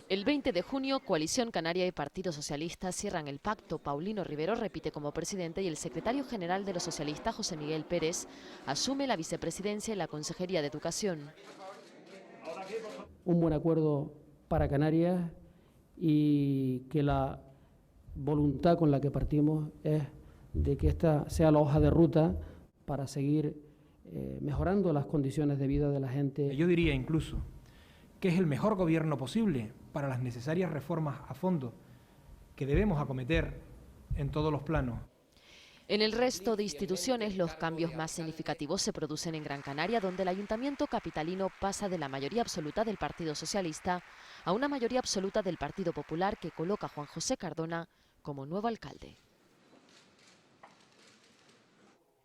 El 20 de junio, Coalición Canaria y Partido Socialista cierran el pacto. Paulino Rivero repite como presidente y el secretario general de los socialistas, José Miguel Pérez, asume la vicepresidencia y la Consejería de Educación. Un buen acuerdo para Canarias y que la voluntad con la que partimos es de que esta sea la hoja de ruta para seguir mejorando las condiciones de vida de la gente. Yo diría incluso que es el mejor gobierno posible para las necesarias reformas a fondo que debemos acometer en todos los planos. En el resto de instituciones, los cambios más significativos se producen en Gran Canaria, donde el Ayuntamiento capitalino pasa de la mayoría absoluta del Partido Socialista a una mayoría absoluta del Partido Popular, que coloca a Juan José Cardona como nuevo alcalde.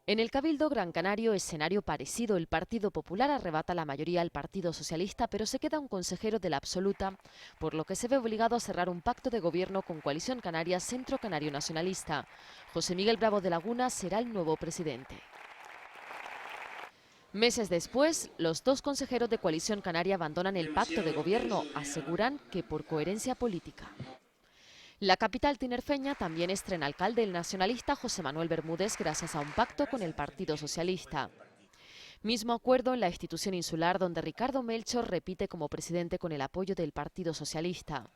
En el Cabildo Gran Canario, escenario parecido, el Partido Popular arrebata la mayoría al Partido Socialista, pero se queda un consejero de la absoluta, por lo que se ve obligado a cerrar un pacto de gobierno con Coalición Canaria Centro Canario Nacionalista. José Miguel Bravo de Laguna será el nuevo presidente. Meses después, los dos consejeros de Coalición Canaria abandonan el pacto de gobierno, aseguran que por coherencia política. La capital tinerfeña también estrena alcalde el nacionalista José Manuel Bermúdez gracias a un pacto con el Partido Socialista. Mismo acuerdo en la institución insular, donde Ricardo Melchor repite como presidente con el apoyo del Partido Socialista.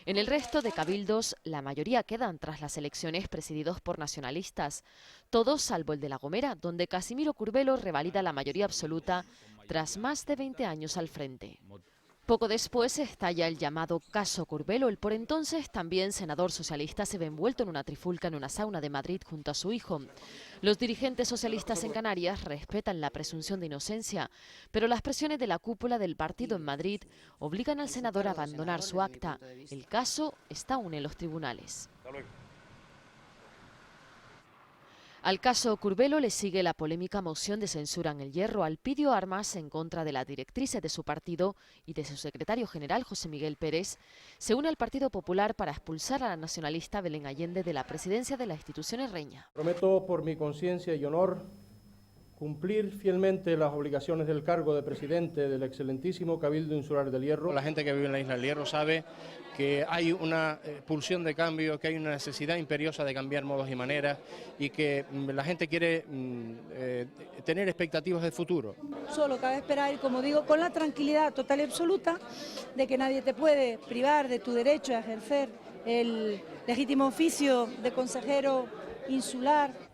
En el resto de cabildos, la mayoría quedan tras las elecciones presididos por nacionalistas, todos salvo el de La Gomera, donde Casimiro Curbelo revalida la mayoría absoluta tras más de 20 años al frente. Poco después estalla el llamado caso Curbelo. El por entonces también senador socialista se ve envuelto en una trifulca en una sauna de Madrid junto a su hijo. Los dirigentes socialistas en Canarias respetan la presunción de inocencia, pero las presiones de la cúpula del partido en Madrid obligan al senador a abandonar su acta. El caso está aún en los tribunales. Al caso Curbelo le sigue la polémica moción de censura en El Hierro. Alpidio Armas, en contra de la directriz de su partido y de su secretario general José Miguel Pérez, se une al Partido Popular para expulsar a la nacionalista Belén Allende de la presidencia de la institución herreña. Prometo por mi conciencia y honor cumplir fielmente las obligaciones del cargo de presidente del excelentísimo Cabildo Insular del Hierro. La gente que vive en la isla del Hierro sabe que hay una pulsión de cambio, que hay una necesidad imperiosa de cambiar modos y maneras y que la gente quiere tener expectativas de futuro. Solo cabe esperar, como digo, con la tranquilidad total y absoluta de que nadie te puede privar de tu derecho a ejercer el legítimo oficio de consejero insular.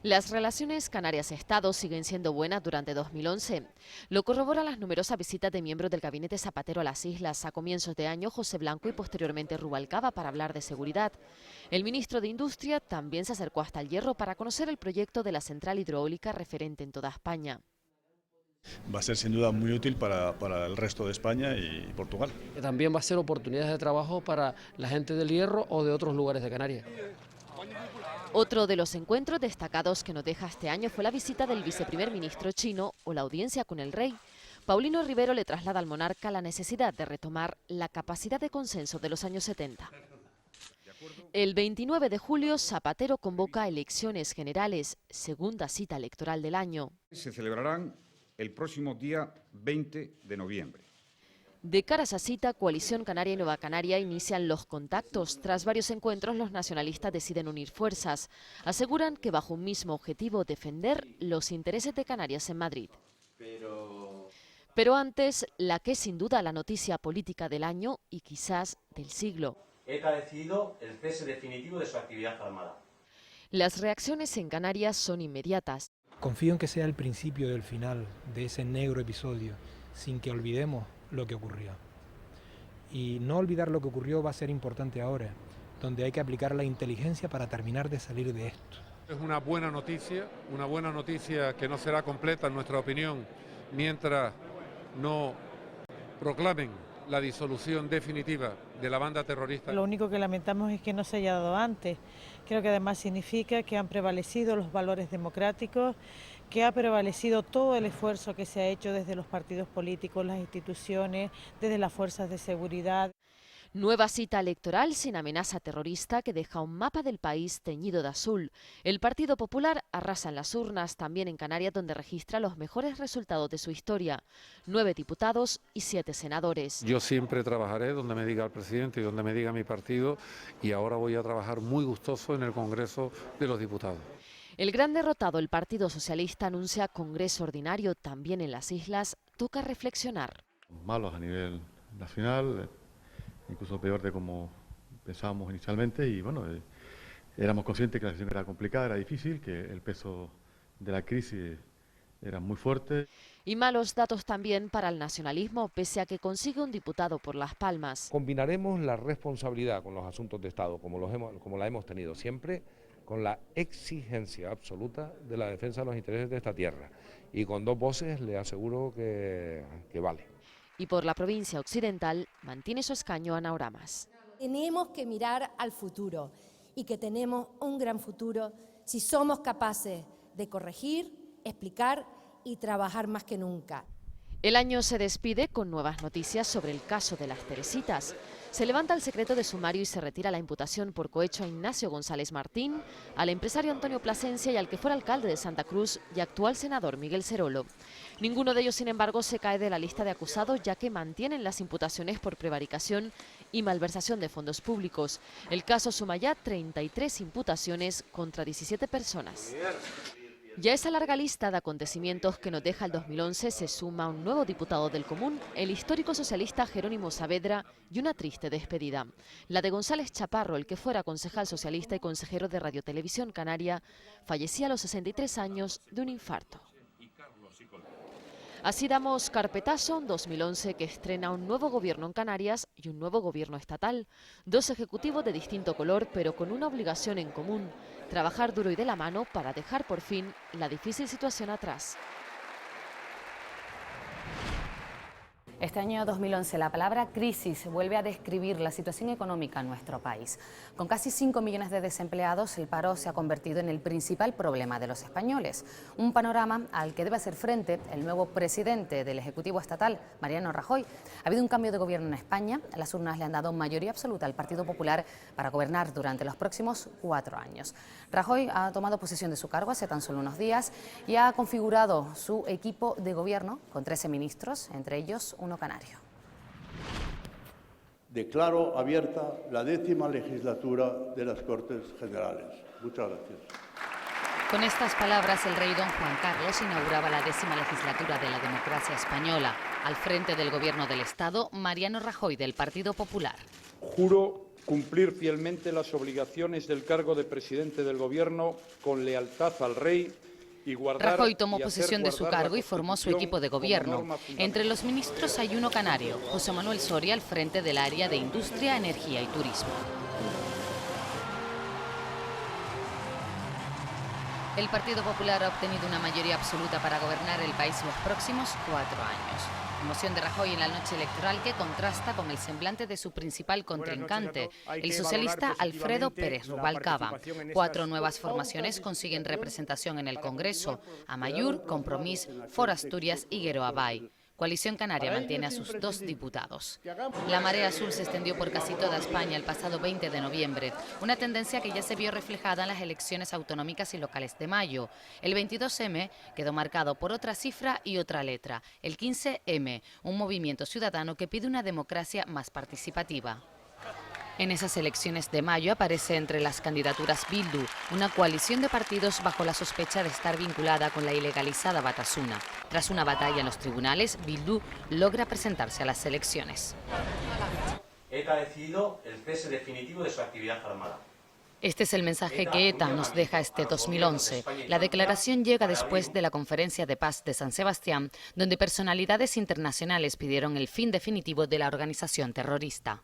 Las relaciones Canarias-Estado siguen siendo buenas durante 2011. Lo corroboran las numerosas visitas de miembros del gabinete Zapatero a las islas. A comienzos de año, José Blanco y posteriormente Rubalcaba para hablar de seguridad. El ministro de Industria también se acercó hasta El Hierro para conocer el proyecto de la central hidráulica referente en toda España. Va a ser sin duda muy útil para el resto de España y Portugal. También va a ser oportunidades de trabajo para la gente del Hierro o de otros lugares de Canarias. Otro de los encuentros destacados que nos deja este año fue la visita del viceprimer ministro chino o la audiencia con el rey. Paulino Rivero le traslada al monarca la necesidad de retomar la capacidad de consenso de los años 70. El 29 de julio, Zapatero convoca elecciones generales, segunda cita electoral del año. Se celebrarán el próximo día 20 de noviembre. De cara a esa cita, Coalición Canaria y Nueva Canaria inician los contactos. Tras varios encuentros, los nacionalistas deciden unir fuerzas. Aseguran que bajo un mismo objetivo, defender los intereses de Canarias en Madrid. Pero antes, la que es sin duda la noticia política del año y quizás del siglo. ETA ha decidido el cese definitivo de su actividad armada. Las reacciones en Canarias son inmediatas. Confío en que sea el principio del final de ese negro episodio, sin que olvidemos lo que ocurrió. Y no olvidar lo que ocurrió va a ser importante ahora, donde hay que aplicar la inteligencia para terminar de salir de esto. Es una buena noticia que no será completa en nuestra opinión mientras no proclamen la disolución definitiva de la banda terrorista. Lo único que lamentamos es que no se haya dado antes. Creo que además significa que han prevalecido los valores democráticos, que ha prevalecido todo el esfuerzo que se ha hecho desde los partidos políticos, las instituciones, desde las fuerzas de seguridad. Nueva cita electoral sin amenaza terrorista que deja un mapa del país teñido de azul. El Partido Popular arrasa en las urnas, también en Canarias, donde registra los mejores resultados de su historia. 9 diputados y 7 senadores. Yo siempre trabajaré donde me diga el presidente y donde me diga mi partido, y ahora voy a trabajar muy gustoso en el Congreso de los Diputados. El gran derrotado, el Partido Socialista, anuncia Congreso Ordinario también en las islas. Toca reflexionar. Malos a nivel nacional, incluso peor de como pensábamos inicialmente, y bueno, éramos conscientes que la situación era complicada, era difícil, que el peso de la crisis era muy fuerte. Y malos datos también para el nacionalismo, pese a que consigue un diputado por Las Palmas. Combinaremos la responsabilidad con los asuntos de Estado, como la hemos tenido siempre, con la exigencia absoluta de la defensa de los intereses de esta tierra. Y con 2 voces le aseguro que vale. Y por la provincia occidental mantiene su escaño Ana Oramas. Tenemos que mirar al futuro, y que tenemos un gran futuro si somos capaces de corregir, explicar y trabajar más que nunca. El año se despide con nuevas noticias sobre el caso de las Teresitas. Se levanta el secreto de sumario y se retira la imputación por cohecho a Ignacio González Martín, al empresario Antonio Plasencia y al que fuera alcalde de Santa Cruz y actual senador Miguel Cerolo. Ninguno de ellos, sin embargo, se cae de la lista de acusados, ya que mantienen las imputaciones por prevaricación y malversación de fondos públicos. El caso suma ya 33 imputaciones contra 17 personas. Ya esa larga lista de acontecimientos que nos deja el 2011 se suma un nuevo diputado del Común, el histórico socialista Jerónimo Saavedra, y una triste despedida. La de González Chaparro, el que fuera concejal socialista y consejero de Radio Televisión Canaria, fallecía a los 63 años de un infarto. Así damos carpetazo a un 2011 que estrena un nuevo gobierno en Canarias y un nuevo gobierno estatal. 2 ejecutivos de distinto color, pero con una obligación en común: trabajar duro y de la mano para dejar por fin la difícil situación atrás. Este año 2011 la palabra crisis vuelve a describir la situación económica en nuestro país. Con casi 5 millones de desempleados, el paro se ha convertido en el principal problema de los españoles. Un panorama al que debe hacer frente el nuevo presidente del Ejecutivo Estatal, Mariano Rajoy. Ha habido un cambio de gobierno en España. Las urnas le han dado mayoría absoluta al Partido Popular para gobernar durante los próximos 4 años. Rajoy ha tomado posesión de su cargo hace tan solo unos días y ha configurado su equipo de gobierno con 13 ministros, entre ellos uno canario. Declaro abierta la 10ª legislatura de las Cortes Generales. Muchas gracias. Con estas palabras, el rey don Juan Carlos inauguraba la 10ª legislatura de la democracia española. Al frente del gobierno del Estado, Mariano Rajoy, del Partido Popular. Juro cumplir fielmente las obligaciones del cargo de presidente del Gobierno con lealtad al rey y guardar. Rajoy tomó posesión de su cargo y formó su equipo de gobierno. Entre los ministros hay uno canario, José Manuel Soria, al frente del área de Industria, Energía y Turismo. El Partido Popular ha obtenido una mayoría absoluta para gobernar el país los próximos 4 años. Moción de Rajoy en la noche electoral que contrasta con el semblante de su principal contrincante, el socialista Alfredo Pérez Rubalcaba. 4 nuevas formaciones consiguen representación en el Congreso: Amaiur, Compromís, For Asturias y Guero Abay. Coalición Canaria mantiene a sus 2 diputados. La marea azul se extendió por casi toda España el pasado 20 de noviembre, una tendencia que ya se vio reflejada en las elecciones autonómicas y locales de mayo. El 22M quedó marcado por otra cifra y otra letra, el 15M, un movimiento ciudadano que pide una democracia más participativa. En esas elecciones de mayo aparece entre las candidaturas Bildu, una coalición de partidos bajo la sospecha de estar vinculada con la ilegalizada Batasuna. Tras una batalla en los tribunales, Bildu logra presentarse a las elecciones. ETA ha decidido el cese definitivo de su actividad armada. Este es el mensaje que ETA nos deja este 2011. La declaración llega después de la Conferencia de Paz de San Sebastián, donde personalidades internacionales pidieron el fin definitivo de la organización terrorista.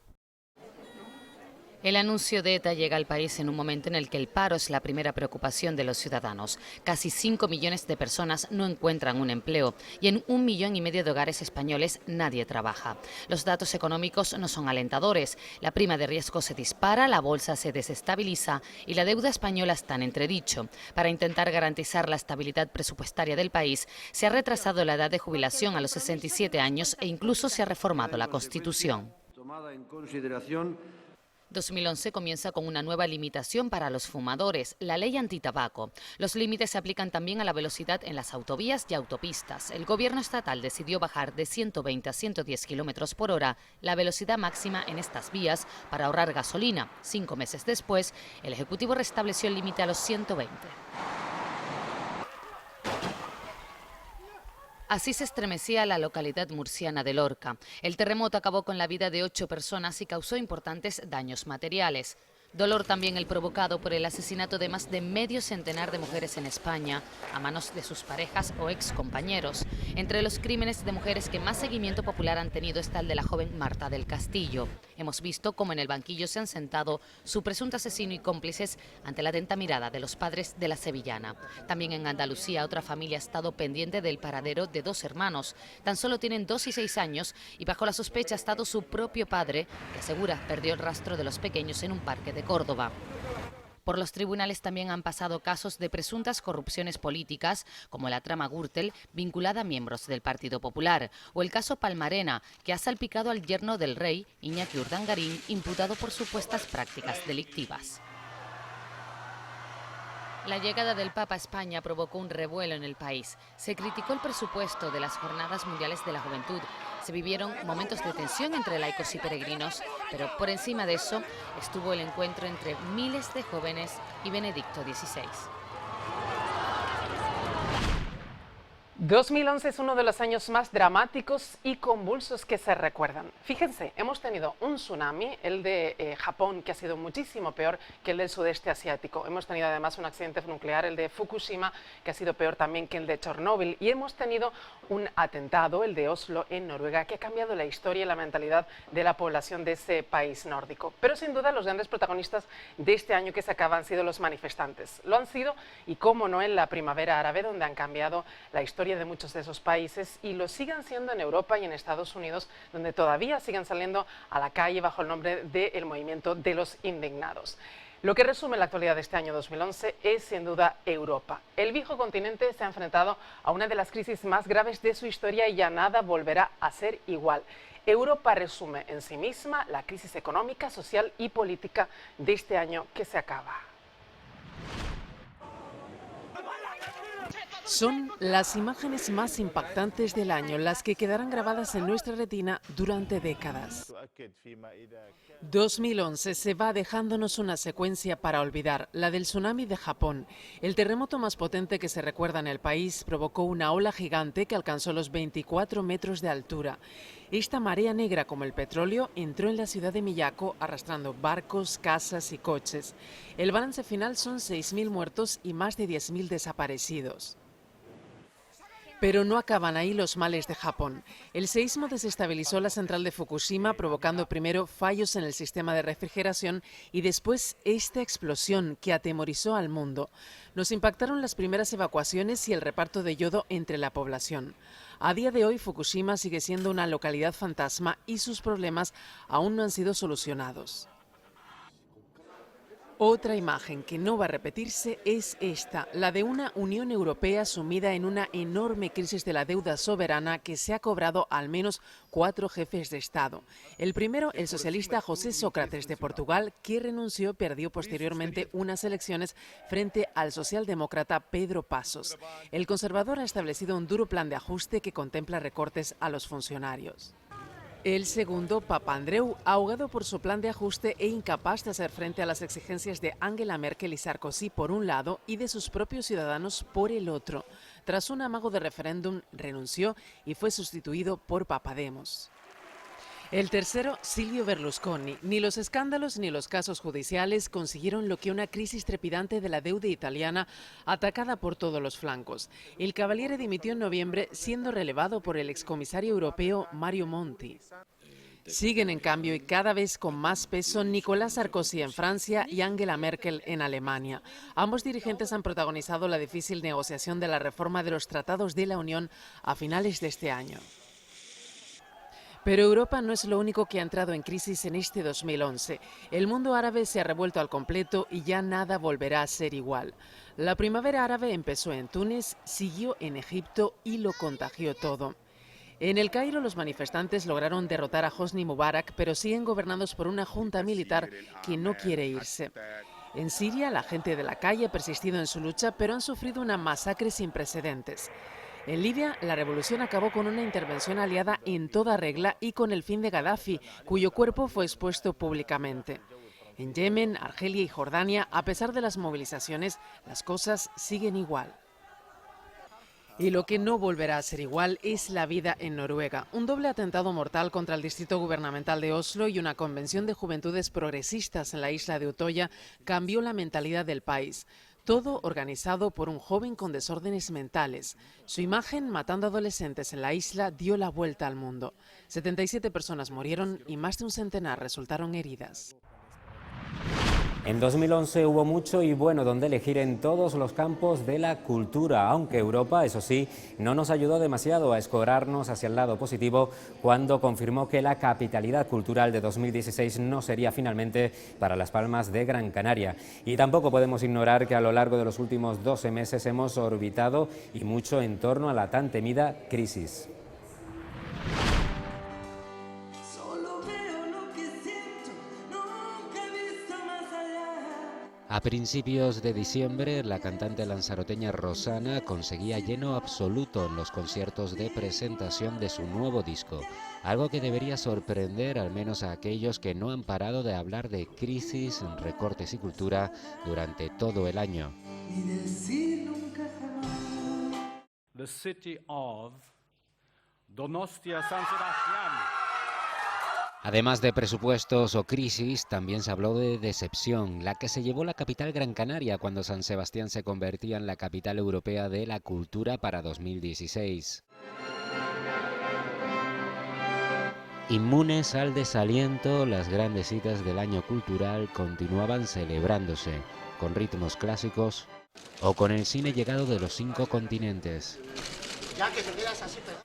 El anuncio de ETA llega al país en un momento en el que el paro es la primera preocupación de los ciudadanos. Casi 5 millones de personas no encuentran un empleo y en 1,5 millones de hogares españoles nadie trabaja. Los datos económicos no son alentadores. La prima de riesgo se dispara, la bolsa se desestabiliza y la deuda española está en entredicho. Para intentar garantizar la estabilidad presupuestaria del país, se ha retrasado la edad de jubilación a los 67 años e incluso se ha reformado la Constitución. 2011 comienza con una nueva limitación para los fumadores, la ley antitabaco. Los límites se aplican también a la velocidad en las autovías y autopistas. El gobierno estatal decidió bajar de 120 a 110 kilómetros por hora la velocidad máxima en estas vías para ahorrar gasolina. 5 meses después, el Ejecutivo restableció el límite a los 120. Así se estremecía la localidad murciana de Lorca. El terremoto acabó con la vida de 8 personas y causó importantes daños materiales. Dolor también el provocado por el asesinato de más de medio centenar de mujeres en España a manos de sus parejas o excompañeros. Entre los crímenes de mujeres que más seguimiento popular han tenido está el de la joven Marta del Castillo. Hemos visto cómo en el banquillo se han sentado su presunto asesino y cómplices ante la atenta mirada de los padres de la sevillana. También en Andalucía otra familia ha estado pendiente del paradero de 2 hermanos. Tan solo tienen 2 y 6 años y bajo la sospecha ha estado su propio padre, que asegura perdió el rastro de los pequeños en un parque de Córdoba. Por los tribunales también han pasado casos de presuntas corrupciones políticas, como la trama Gürtel, vinculada a miembros del Partido Popular, o el caso Palmarena, que ha salpicado al yerno del rey, Iñaki Urdangarín, imputado por supuestas prácticas delictivas. La llegada del Papa a España provocó un revuelo en el país. Se criticó el presupuesto de las Jornadas Mundiales de la Juventud. Se vivieron momentos de tensión entre laicos y peregrinos, pero por encima de eso estuvo el encuentro entre miles de jóvenes y Benedicto XVI. 2011 es uno de los años más dramáticos y convulsos que se recuerdan. Fíjense, hemos tenido un tsunami, el de Japón, que ha sido muchísimo peor que el del sudeste asiático. Hemos tenido además un accidente nuclear, el de Fukushima, que ha sido peor también que el de Chernóbil. Y hemos tenido un atentado, el de Oslo, en Noruega, que ha cambiado la historia y la mentalidad de la población de ese país nórdico. Pero sin duda los grandes protagonistas de este año que se acaba han sido los manifestantes. Lo han sido, y cómo no, en la primavera árabe, donde han cambiado la historia de muchos de esos países, y lo siguen siendo en Europa y en Estados Unidos, donde todavía siguen saliendo a la calle bajo el nombre del movimiento de los indignados. Lo que resume la actualidad de este año 2011 es sin duda Europa. El viejo continente se ha enfrentado a una de las crisis más graves de su historia y ya nada volverá a ser igual. Europa resume en sí misma la crisis económica, social y política de este año que se acaba. Son las imágenes más impactantes del año, las que quedarán grabadas en nuestra retina durante décadas. 2011 se va dejándonos una secuencia para olvidar, la del tsunami de Japón. El terremoto más potente que se recuerda en el país provocó una ola gigante que alcanzó los 24 metros de altura. Esta marea negra, como el petróleo, entró en la ciudad de Miyako arrastrando barcos, casas y coches. El balance final son 6.000 muertos y más de 10.000 desaparecidos. Pero no acaban ahí los males de Japón. El seísmo desestabilizó la central de Fukushima, provocando primero fallos en el sistema de refrigeración y después esta explosión que atemorizó al mundo. Nos impactaron las primeras evacuaciones y el reparto de yodo entre la población. A día de hoy, Fukushima sigue siendo una localidad fantasma y sus problemas aún no han sido solucionados. Otra imagen que no va a repetirse es esta, la de una Unión Europea sumida en una enorme crisis de la deuda soberana que se ha cobrado al menos 4 jefes de Estado. El primero, el socialista José Sócrates de Portugal, que renunció y perdió posteriormente unas elecciones frente al socialdemócrata Pedro Passos. El conservador ha establecido un duro plan de ajuste que contempla recortes a los funcionarios. El segundo, Papandreou, ahogado por su plan de ajuste e incapaz de hacer frente a las exigencias de Angela Merkel y Sarkozy por un lado y de sus propios ciudadanos por el otro. Tras un amago de referéndum, renunció y fue sustituido por Papademos. El tercero, Silvio Berlusconi. Ni los escándalos ni los casos judiciales consiguieron lo que una crisis trepidante de la deuda italiana atacada por todos los flancos. El Cavaliere dimitió en noviembre, siendo relevado por el excomisario europeo Mario Monti. Siguen, en cambio, y cada vez con más peso, Nicolas Sarkozy en Francia y Angela Merkel en Alemania. Ambos dirigentes han protagonizado la difícil negociación de la reforma de los tratados de la Unión a finales de este año. Pero Europa no es lo único que ha entrado en crisis en este 2011. El mundo árabe se ha revuelto al completo y ya nada volverá a ser igual. La primavera árabe empezó en Túnez, siguió en Egipto y lo contagió todo. En El Cairo los manifestantes lograron derrotar a Hosni Mubarak, pero siguen gobernados por una junta militar que no quiere irse. En Siria la gente de la calle ha persistido en su lucha, pero han sufrido una masacre sin precedentes. En Libia, la revolución acabó con una intervención aliada en toda regla y con el fin de Gaddafi, cuyo cuerpo fue expuesto públicamente. En Yemen, Argelia y Jordania, a pesar de las movilizaciones, las cosas siguen igual. Y lo que no volverá a ser igual es la vida en Noruega. Un doble atentado mortal contra el distrito gubernamental de Oslo y una convención de juventudes progresistas en la isla de Utoya cambió la mentalidad del país. Todo organizado por un joven con desórdenes mentales. Su imagen, matando adolescentes en la isla, dio la vuelta al mundo. 77 personas murieron y más de un centenar resultaron heridas. En 2011 hubo mucho y bueno donde elegir en todos los campos de la cultura, aunque Europa, eso sí, no nos ayudó demasiado a escorarnos hacia el lado positivo cuando confirmó que la capitalidad cultural de 2016 no sería finalmente para Las Palmas de Gran Canaria. Y tampoco podemos ignorar que a lo largo de los últimos 12 meses hemos orbitado y mucho en torno a la tan temida crisis. A principios de diciembre, la cantante lanzaroteña Rosana conseguía lleno absoluto en los conciertos de presentación de su nuevo disco, algo que debería sorprender al menos a aquellos que no han parado de hablar de crisis, recortes y cultura durante todo el año. The city of Donostia San Sebastián. Además de presupuestos o crisis, también se habló de decepción, la que se llevó la capital Gran Canaria cuando San Sebastián se convertía en la capital europea de la cultura para 2016. Inmunes al desaliento, las grandes citas del año cultural continuaban celebrándose, con ritmos clásicos o con el cine llegado de los 5 continentes. Ya que te quedas así, pero...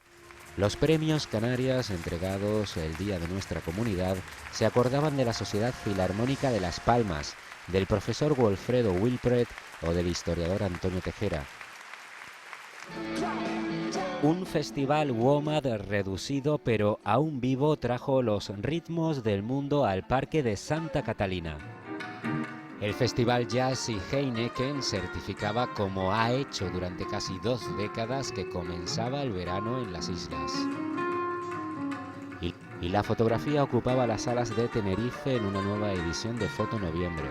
Los premios Canarias, entregados el día de nuestra comunidad, se acordaban de la Sociedad Filarmónica de Las Palmas, del profesor Wilfredo Wilpret o del historiador Antonio Tejera. Un festival WOMAD reducido pero aún vivo trajo los ritmos del mundo al Parque de Santa Catalina. El Festival Jazz y Heineken certificaba, como ha hecho durante casi 2 décadas, que comenzaba el verano en las islas. Y la fotografía ocupaba las salas de Tenerife en una nueva edición de Foto Noviembre.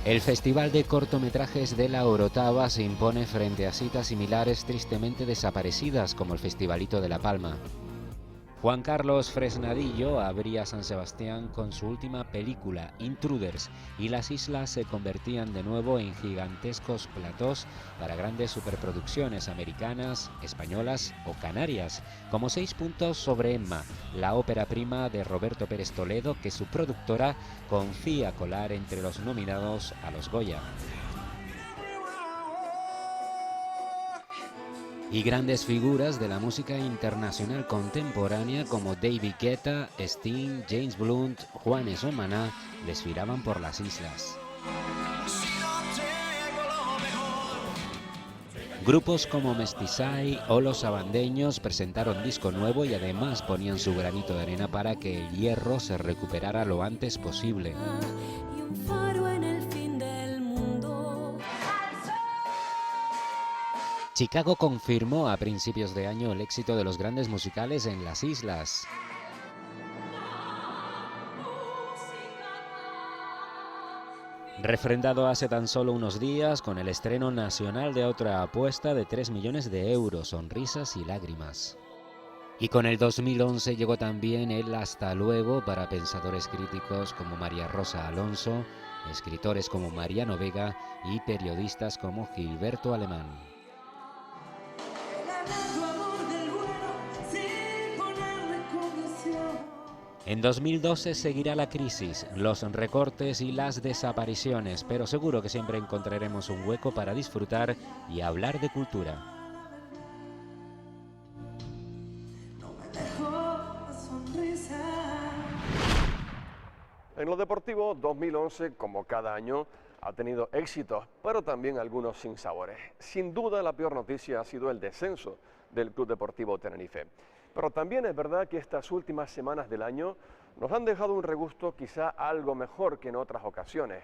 El Festival de Cortometrajes de la Orotava se impone frente a citas similares tristemente desaparecidas como el Festivalito de La Palma. Juan Carlos Fresnadillo abría San Sebastián con su última película, Intruders, y las islas se convertían de nuevo en gigantescos platós para grandes superproducciones americanas, españolas o canarias, como 6 puntos sobre Emma, la ópera prima de Roberto Pérez Toledo que su productora confía colar entre los nominados a los Goya. Y grandes figuras de la música internacional contemporánea como David Guetta, Sting, James Blunt, Juanes o Maná desfilaban por las islas. Grupos como Mestizai o Los Abandeños presentaron disco nuevo y además ponían su granito de arena para que el hierro se recuperara lo antes posible. Chicago confirmó a principios de año el éxito de los grandes musicales en las islas. Refrendado hace tan solo unos días con el estreno nacional de otra apuesta de 3 millones de euros, Sonrisas y Lágrimas. Y con el 2011 llegó también el hasta luego para pensadores críticos como María Rosa Alonso, escritores como Mariano Vega y periodistas como Gilberto Alemán. En 2012 seguirá la crisis, los recortes y las desapariciones, pero seguro que siempre encontraremos un hueco para disfrutar y hablar de cultura. En lo deportivo, 2011, como cada año, ha tenido éxitos, pero también algunos sinsabores. Sin duda, la peor noticia ha sido el descenso del Club Deportivo Tenerife. Pero también es verdad que estas últimas semanas del año nos han dejado un regusto quizá algo mejor que en otras ocasiones.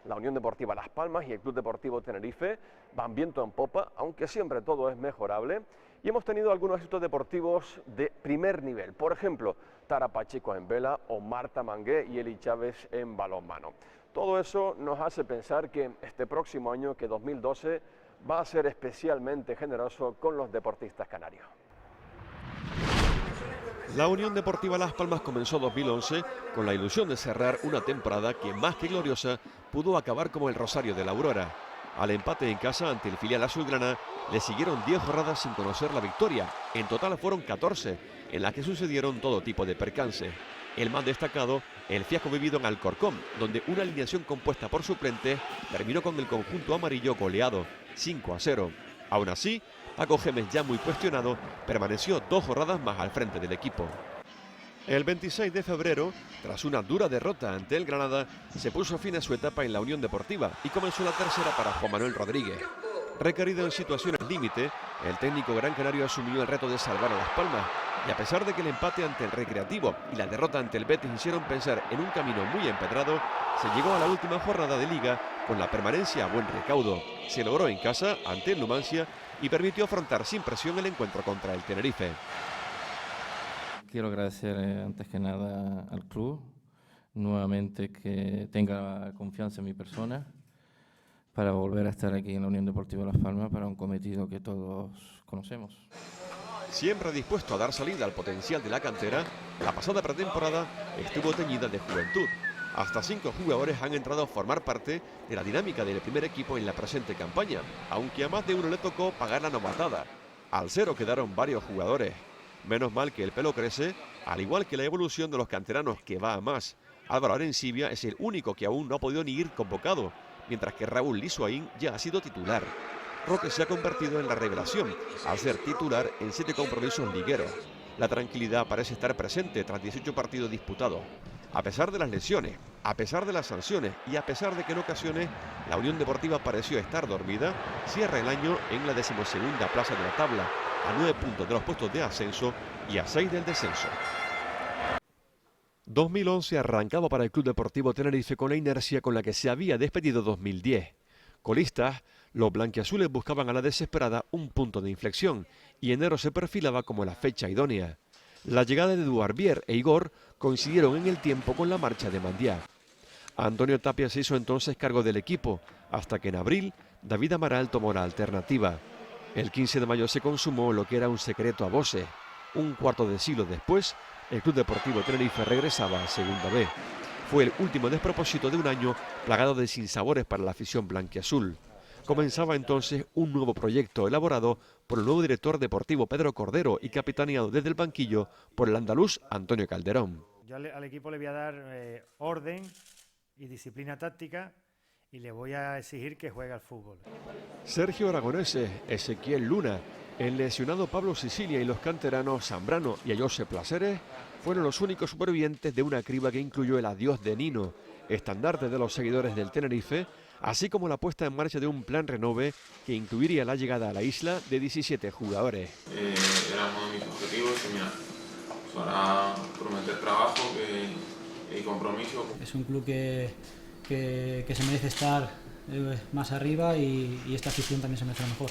La Unión Deportiva Las Palmas y el Club Deportivo Tenerife van viento en popa, aunque siempre todo es mejorable, y hemos tenido algunos éxitos deportivos de primer nivel. Por ejemplo, Tara Pacheco en vela o Marta Mangué y Eli Chávez en balonmano. Todo eso nos hace pensar que este próximo año, que 2012, va a ser especialmente generoso con los deportistas canarios. La Unión Deportiva Las Palmas comenzó 2011 con la ilusión de cerrar una temporada que, más que gloriosa, pudo acabar como el Rosario de la Aurora. Al empate en casa ante el filial azulgrana le siguieron 10 jornadas sin conocer la victoria. En total fueron 14, en las que sucedieron todo tipo de percances. El más destacado, el fiasco vivido en Alcorcón, donde una alineación compuesta por suplentes terminó con el conjunto amarillo goleado 5-0. Aún así, Paco Gémez, ya muy cuestionado, permaneció 2 jornadas más al frente del equipo. El 26 de febrero, tras una dura derrota ante el Granada, se puso fin a su etapa en la Unión Deportiva y comenzó la tercera para Juan Manuel Rodríguez. Requerido en situaciones límite, el técnico gran canario asumió el reto de salvar a Las Palmas, y a pesar de que el empate ante el Recreativo y la derrota ante el Betis hicieron pensar en un camino muy empedrado, se llegó a la última jornada de Liga con la permanencia a buen recaudo. Se logró en casa ante el Numancia y permitió afrontar sin presión el encuentro contra el Tenerife. Quiero agradecer antes que nada al club, nuevamente que tenga confianza en mi persona, para volver a estar aquí en la Unión Deportiva Las Palmas para un cometido que todos conocemos. Siempre dispuesto a dar salida al potencial de la cantera, la pasada pretemporada estuvo teñida de juventud. Hasta 5 jugadores han entrado a formar parte de la dinámica del primer equipo en la presente campaña, aunque a más de uno le tocó pagar la novatada. Al cero quedaron varios jugadores. Menos mal que el pelo crece, al igual que la evolución de los canteranos, que va a más. Álvaro Arencibia es el único que aún no ha podido ni ir convocado, mientras que Raúl Lisuain ya ha sido titular. Roque se ha convertido en la revelación, al ser titular en 7 compromisos ligueros. La tranquilidad parece estar presente tras 18 partidos disputados. A pesar de las lesiones, a pesar de las sanciones y a pesar de que en ocasiones la Unión Deportiva pareció estar dormida, cierra el año en la 12ª plaza de la tabla, a 9 puntos de los puestos de ascenso y a 6 del descenso. 2011 arrancaba para el Club Deportivo Tenerife con la inercia con la que se había despedido 2010. Colistas, los blanquiazules buscaban a la desesperada un punto de inflexión y enero se perfilaba como la fecha idónea. La llegada de Duarbier e Igor coincidieron en el tiempo con la marcha de Mandiá. Antonio Tapia se hizo entonces cargo del equipo, hasta que en abril David Amaral tomó la alternativa. El 15 de mayo se consumó lo que era un secreto a voces. Un cuarto de siglo después, el Club Deportivo Tenerife regresaba a Segunda B. Fue el último despropósito de un año plagado de sinsabores para la afición blanquiazul. Comenzaba entonces un nuevo proyecto elaborado por el nuevo director deportivo Pedro Cordero y capitaneado desde el banquillo por el andaluz Antonio Calderón. Yo al equipo le voy a dar orden y disciplina táctica y le voy a exigir que juegue al fútbol. Sergio Aragonese, Ezequiel Luna, el lesionado Pablo Sicilia y los canteranos Zambrano y Ayose Placeres fueron los únicos supervivientes de una criba que incluyó el adiós de Nino, estandarte de los seguidores del Tenerife, así como la puesta en marcha de un plan renove que incluiría la llegada a la isla de 17 jugadores. Era uno de mis objetivos y mira, para prometer trabajo y compromiso. Es un club que se merece estar más arriba y esta afición también se merece lo mejor.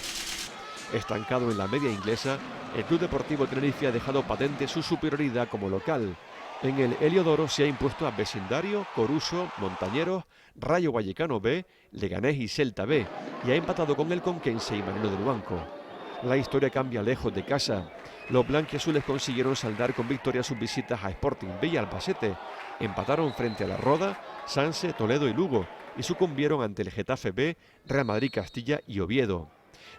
Estancado en la media inglesa, el Club Deportivo Tenerife ha dejado patente su superioridad como local. En el Heliodoro se ha impuesto a Vecindario, Coruso, Montañeros, Rayo Vallecano B, Leganés y Celta B, y ha empatado con el Conquense y Marino del Banco. La historia cambia lejos de casa. Los blanquiazules consiguieron saldar con victoria sus visitas a Sporting B y Albacete. Empataron frente a La Roda, Sanse, Toledo y Lugo y sucumbieron ante el Getafe B, Real Madrid, Castilla y Oviedo.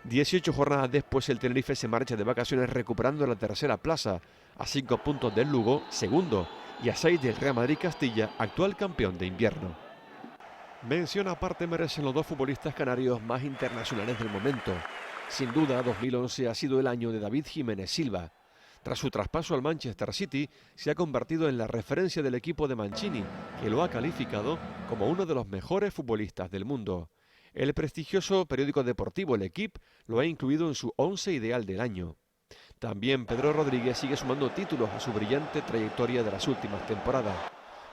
18 jornadas después el Tenerife se marcha de vacaciones recuperando la tercera plaza, a 5 puntos del Lugo, segundo, y a 6 del Real Madrid Castilla, actual campeón de invierno. Mención aparte merecen los dos futbolistas canarios más internacionales del momento. Sin duda, 2011 ha sido el año de David Jiménez Silva. Tras su traspaso al Manchester City, se ha convertido en la referencia del equipo de Mancini, que lo ha calificado como uno de los mejores futbolistas del mundo. El prestigioso periódico deportivo El Equipo lo ha incluido en su 11 ideal del año. También Pedro Rodríguez sigue sumando títulos a su brillante trayectoria de las últimas temporadas.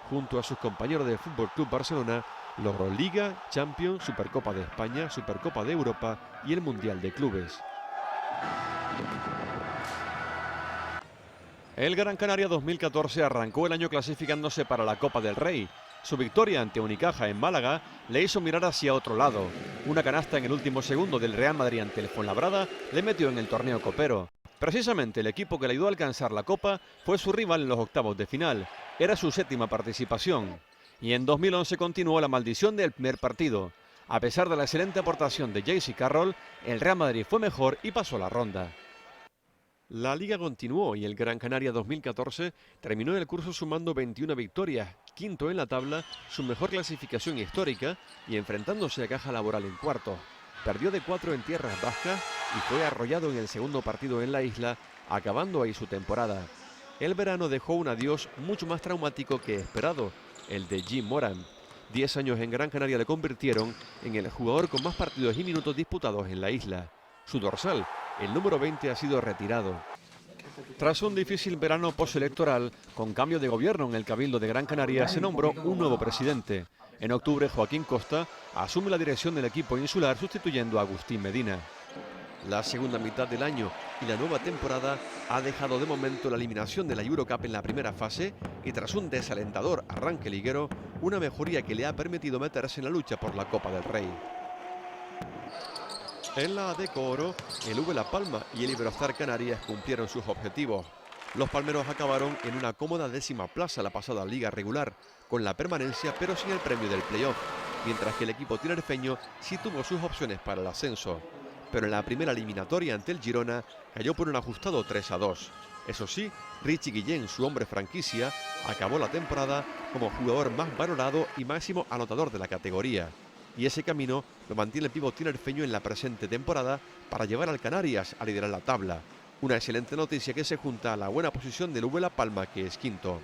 Junto a sus compañeros del FC Barcelona, logró Liga, Champions, Supercopa de España, Supercopa de Europa y el Mundial de Clubes. El Gran Canaria 2014 arrancó el año clasificándose para la Copa del Rey. Su victoria ante Unicaja en Málaga le hizo mirar hacia otro lado. Una canasta en el último segundo del Real Madrid ante el Fuenlabrada le metió en el torneo copero. Precisamente el equipo que le ayudó a alcanzar la Copa fue su rival en los octavos de final. Era su 7ª participación. Y en 2011 continuó la maldición del primer partido. A pesar de la excelente aportación de J.C. Carroll, el Real Madrid fue mejor y pasó la ronda. La Liga continuó y el Gran Canaria 2014 terminó el curso sumando 21 victorias, quinto en la tabla, su mejor clasificación histórica y enfrentándose a Caja Laboral en cuartos. Perdió de 4 en tierras vascas y fue arrollado en el segundo partido en la isla, acabando ahí su temporada. El verano dejó un adiós mucho más traumático que esperado, el de Jim Moran. 10 años en Gran Canaria le convirtieron en el jugador con más partidos y minutos disputados en la isla. Su dorsal, el número 20, ha sido retirado. Tras un difícil verano postelectoral, con cambio de gobierno en el Cabildo de Gran Canaria, se nombró un nuevo presidente. En octubre, Joaquín Costa asume la dirección del equipo insular sustituyendo a Agustín Medina. La segunda mitad del año y la nueva temporada ha dejado de momento la eliminación de la Eurocup en la primera fase y tras un desalentador arranque liguero, una mejoría que le ha permitido meterse en la lucha por la Copa del Rey. En la Adeco Oro, el V La Palma y el Iberostar Canarias cumplieron sus objetivos. Los palmeros acabaron en una cómoda 10ª plaza la pasada liga regular, con la permanencia pero sin el premio del playoff, mientras que el equipo tinerfeño sí tuvo sus opciones para el ascenso. Pero en la primera eliminatoria ante el Girona cayó por un ajustado 3-2. Eso sí, Richie Guillén, su hombre franquicia, acabó la temporada como jugador más valorado y máximo anotador de la categoría. Y ese camino lo mantiene el pívot tinerfeño en la presente temporada para llevar al Canarias a liderar la tabla. Una excelente noticia que se junta a la buena posición del V La Palma, que es quinto.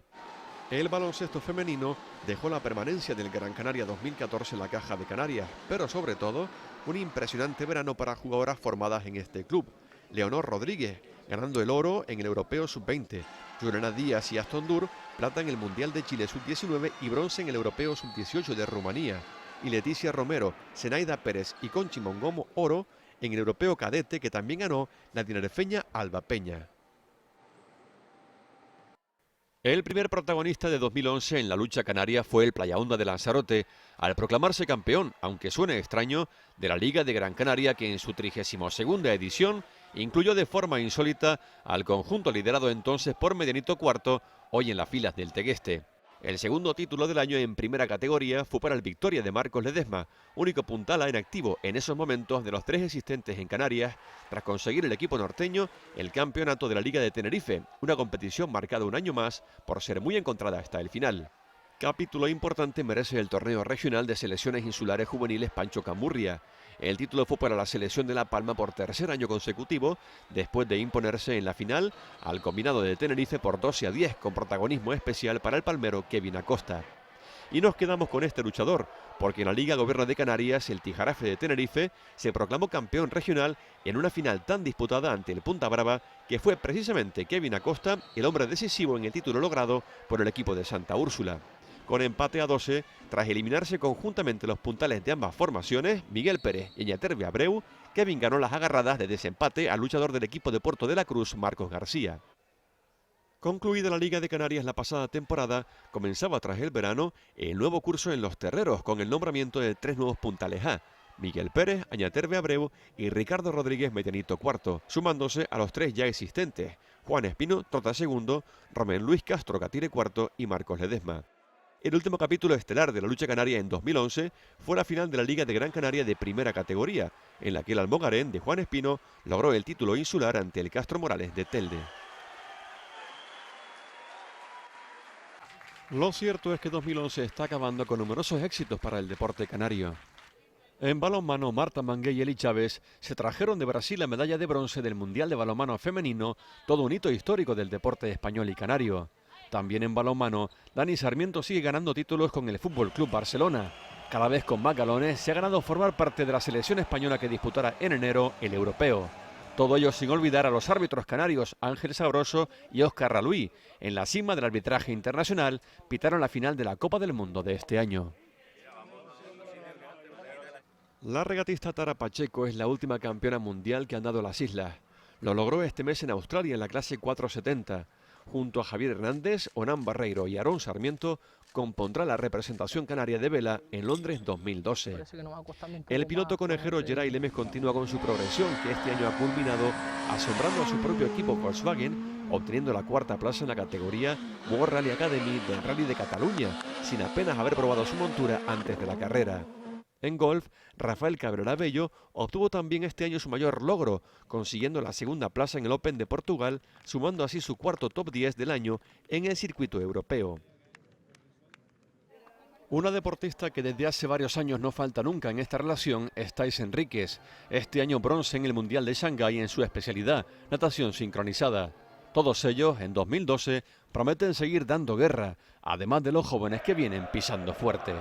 El baloncesto femenino dejó la permanencia del Gran Canaria 2014 en la caja de Canarias, pero sobre todo un impresionante verano para jugadoras formadas en este club. Leonor Rodríguez, ganando el oro en el Europeo Sub-20, Juliana Díaz y Aston Dur, plata en el Mundial de Chile Sub-19 y bronce en el Europeo Sub-18 de Rumanía. Y Leticia Romero, Zenaida Pérez y Conchi Mongomo, oro en el Europeo Cadete, que también ganó la tinerfeña Alba Peña. El primer protagonista de 2011 en la lucha canaria fue el Playa Honda de Lanzarote, al proclamarse campeón, aunque suene extraño, de la Liga de Gran Canaria, que en su 32ª edición incluyó de forma insólita al conjunto liderado entonces por Medianito Cuarto, hoy en las filas del Tegueste. El segundo título del año en primera categoría fue para el Victoria de Marcos Ledesma, único puntala en activo en esos momentos de los 3 existentes en Canarias, tras conseguir el equipo norteño el campeonato de la Liga de Tenerife, una competición marcada un año más por ser muy encontrada hasta el final. Capítulo importante merece el torneo regional de selecciones insulares juveniles Pancho Camurria. El título fue para la selección de La Palma por tercer año consecutivo, después de imponerse en la final al combinado de Tenerife por 12-10, con protagonismo especial para el palmero Kevin Acosta. Y nos quedamos con este luchador, porque en la Liga Gobierno de Canarias el Tijarafe de Tenerife se proclamó campeón regional en una final tan disputada ante el Punta Brava, que fue precisamente Kevin Acosta el hombre decisivo en el título logrado por el equipo de Santa Úrsula. Con empate a 12, tras eliminarse conjuntamente los puntales de ambas formaciones, Miguel Pérez y Eñaterbe Abreu, Kevin ganó las agarradas de desempate al luchador del equipo de Puerto de la Cruz, Marcos García. Concluida la Liga de Canarias la pasada temporada, comenzaba tras el verano el nuevo curso en Los Terreros, con el nombramiento de 3 nuevos puntales A. Miguel Pérez, Añaterbe Abreu y Ricardo Rodríguez Medianito cuarto, sumándose a los 3 ya existentes: Juan Espino trota segundo, Romén Luis Castro Catire cuarto y Marcos Ledesma. El último capítulo estelar de la lucha canaria en 2011 fue la final de la Liga de Gran Canaria de primera categoría, en la que el Almogarén de Juan Espino logró el título insular ante el Castro Morales de Telde. Lo cierto es que 2011 está acabando con numerosos éxitos para el deporte canario. En balonmano, Marta Mangué y Eli Chávez se trajeron de Brasil la medalla de bronce del Mundial de Balonmano Femenino, todo un hito histórico del deporte español y canario. También en balonmano, Dani Sarmiento sigue ganando títulos con el Fútbol Club Barcelona. Cada vez con más galones, se ha ganado formar parte de la selección española que disputará en enero el europeo. Todo ello sin olvidar a los árbitros canarios Ángel Sabroso y Óscar Raluí. En la cima del arbitraje internacional, pitaron la final de la Copa del Mundo de este año. La regatista Tara Pacheco es la última campeona mundial que han dado las islas. Lo logró este mes en Australia en la clase 470. Junto a Javier Hernández, Onan Barreiro y Aarón Sarmiento, compondrá la representación canaria de vela en Londres 2012. El piloto conejero Geray Lemes continúa con su progresión, que este año ha culminado asombrando a su propio equipo Volkswagen, obteniendo la 4ª plaza en la categoría World Rally Academy del Rally de Cataluña, sin apenas haber probado su montura antes de la carrera. En golf, Rafael Cabrera Bello obtuvo también este año su mayor logro, consiguiendo la 2ª plaza en el Open de Portugal, sumando así su 4º top 10 del año en el circuito europeo. Una deportista que desde hace varios años no falta nunca en esta relación es Thais Enríquez, este año bronce en el Mundial de Shanghái en su especialidad, natación sincronizada. Todos ellos, en 2012, prometen seguir dando guerra, además de los jóvenes que vienen pisando fuerte.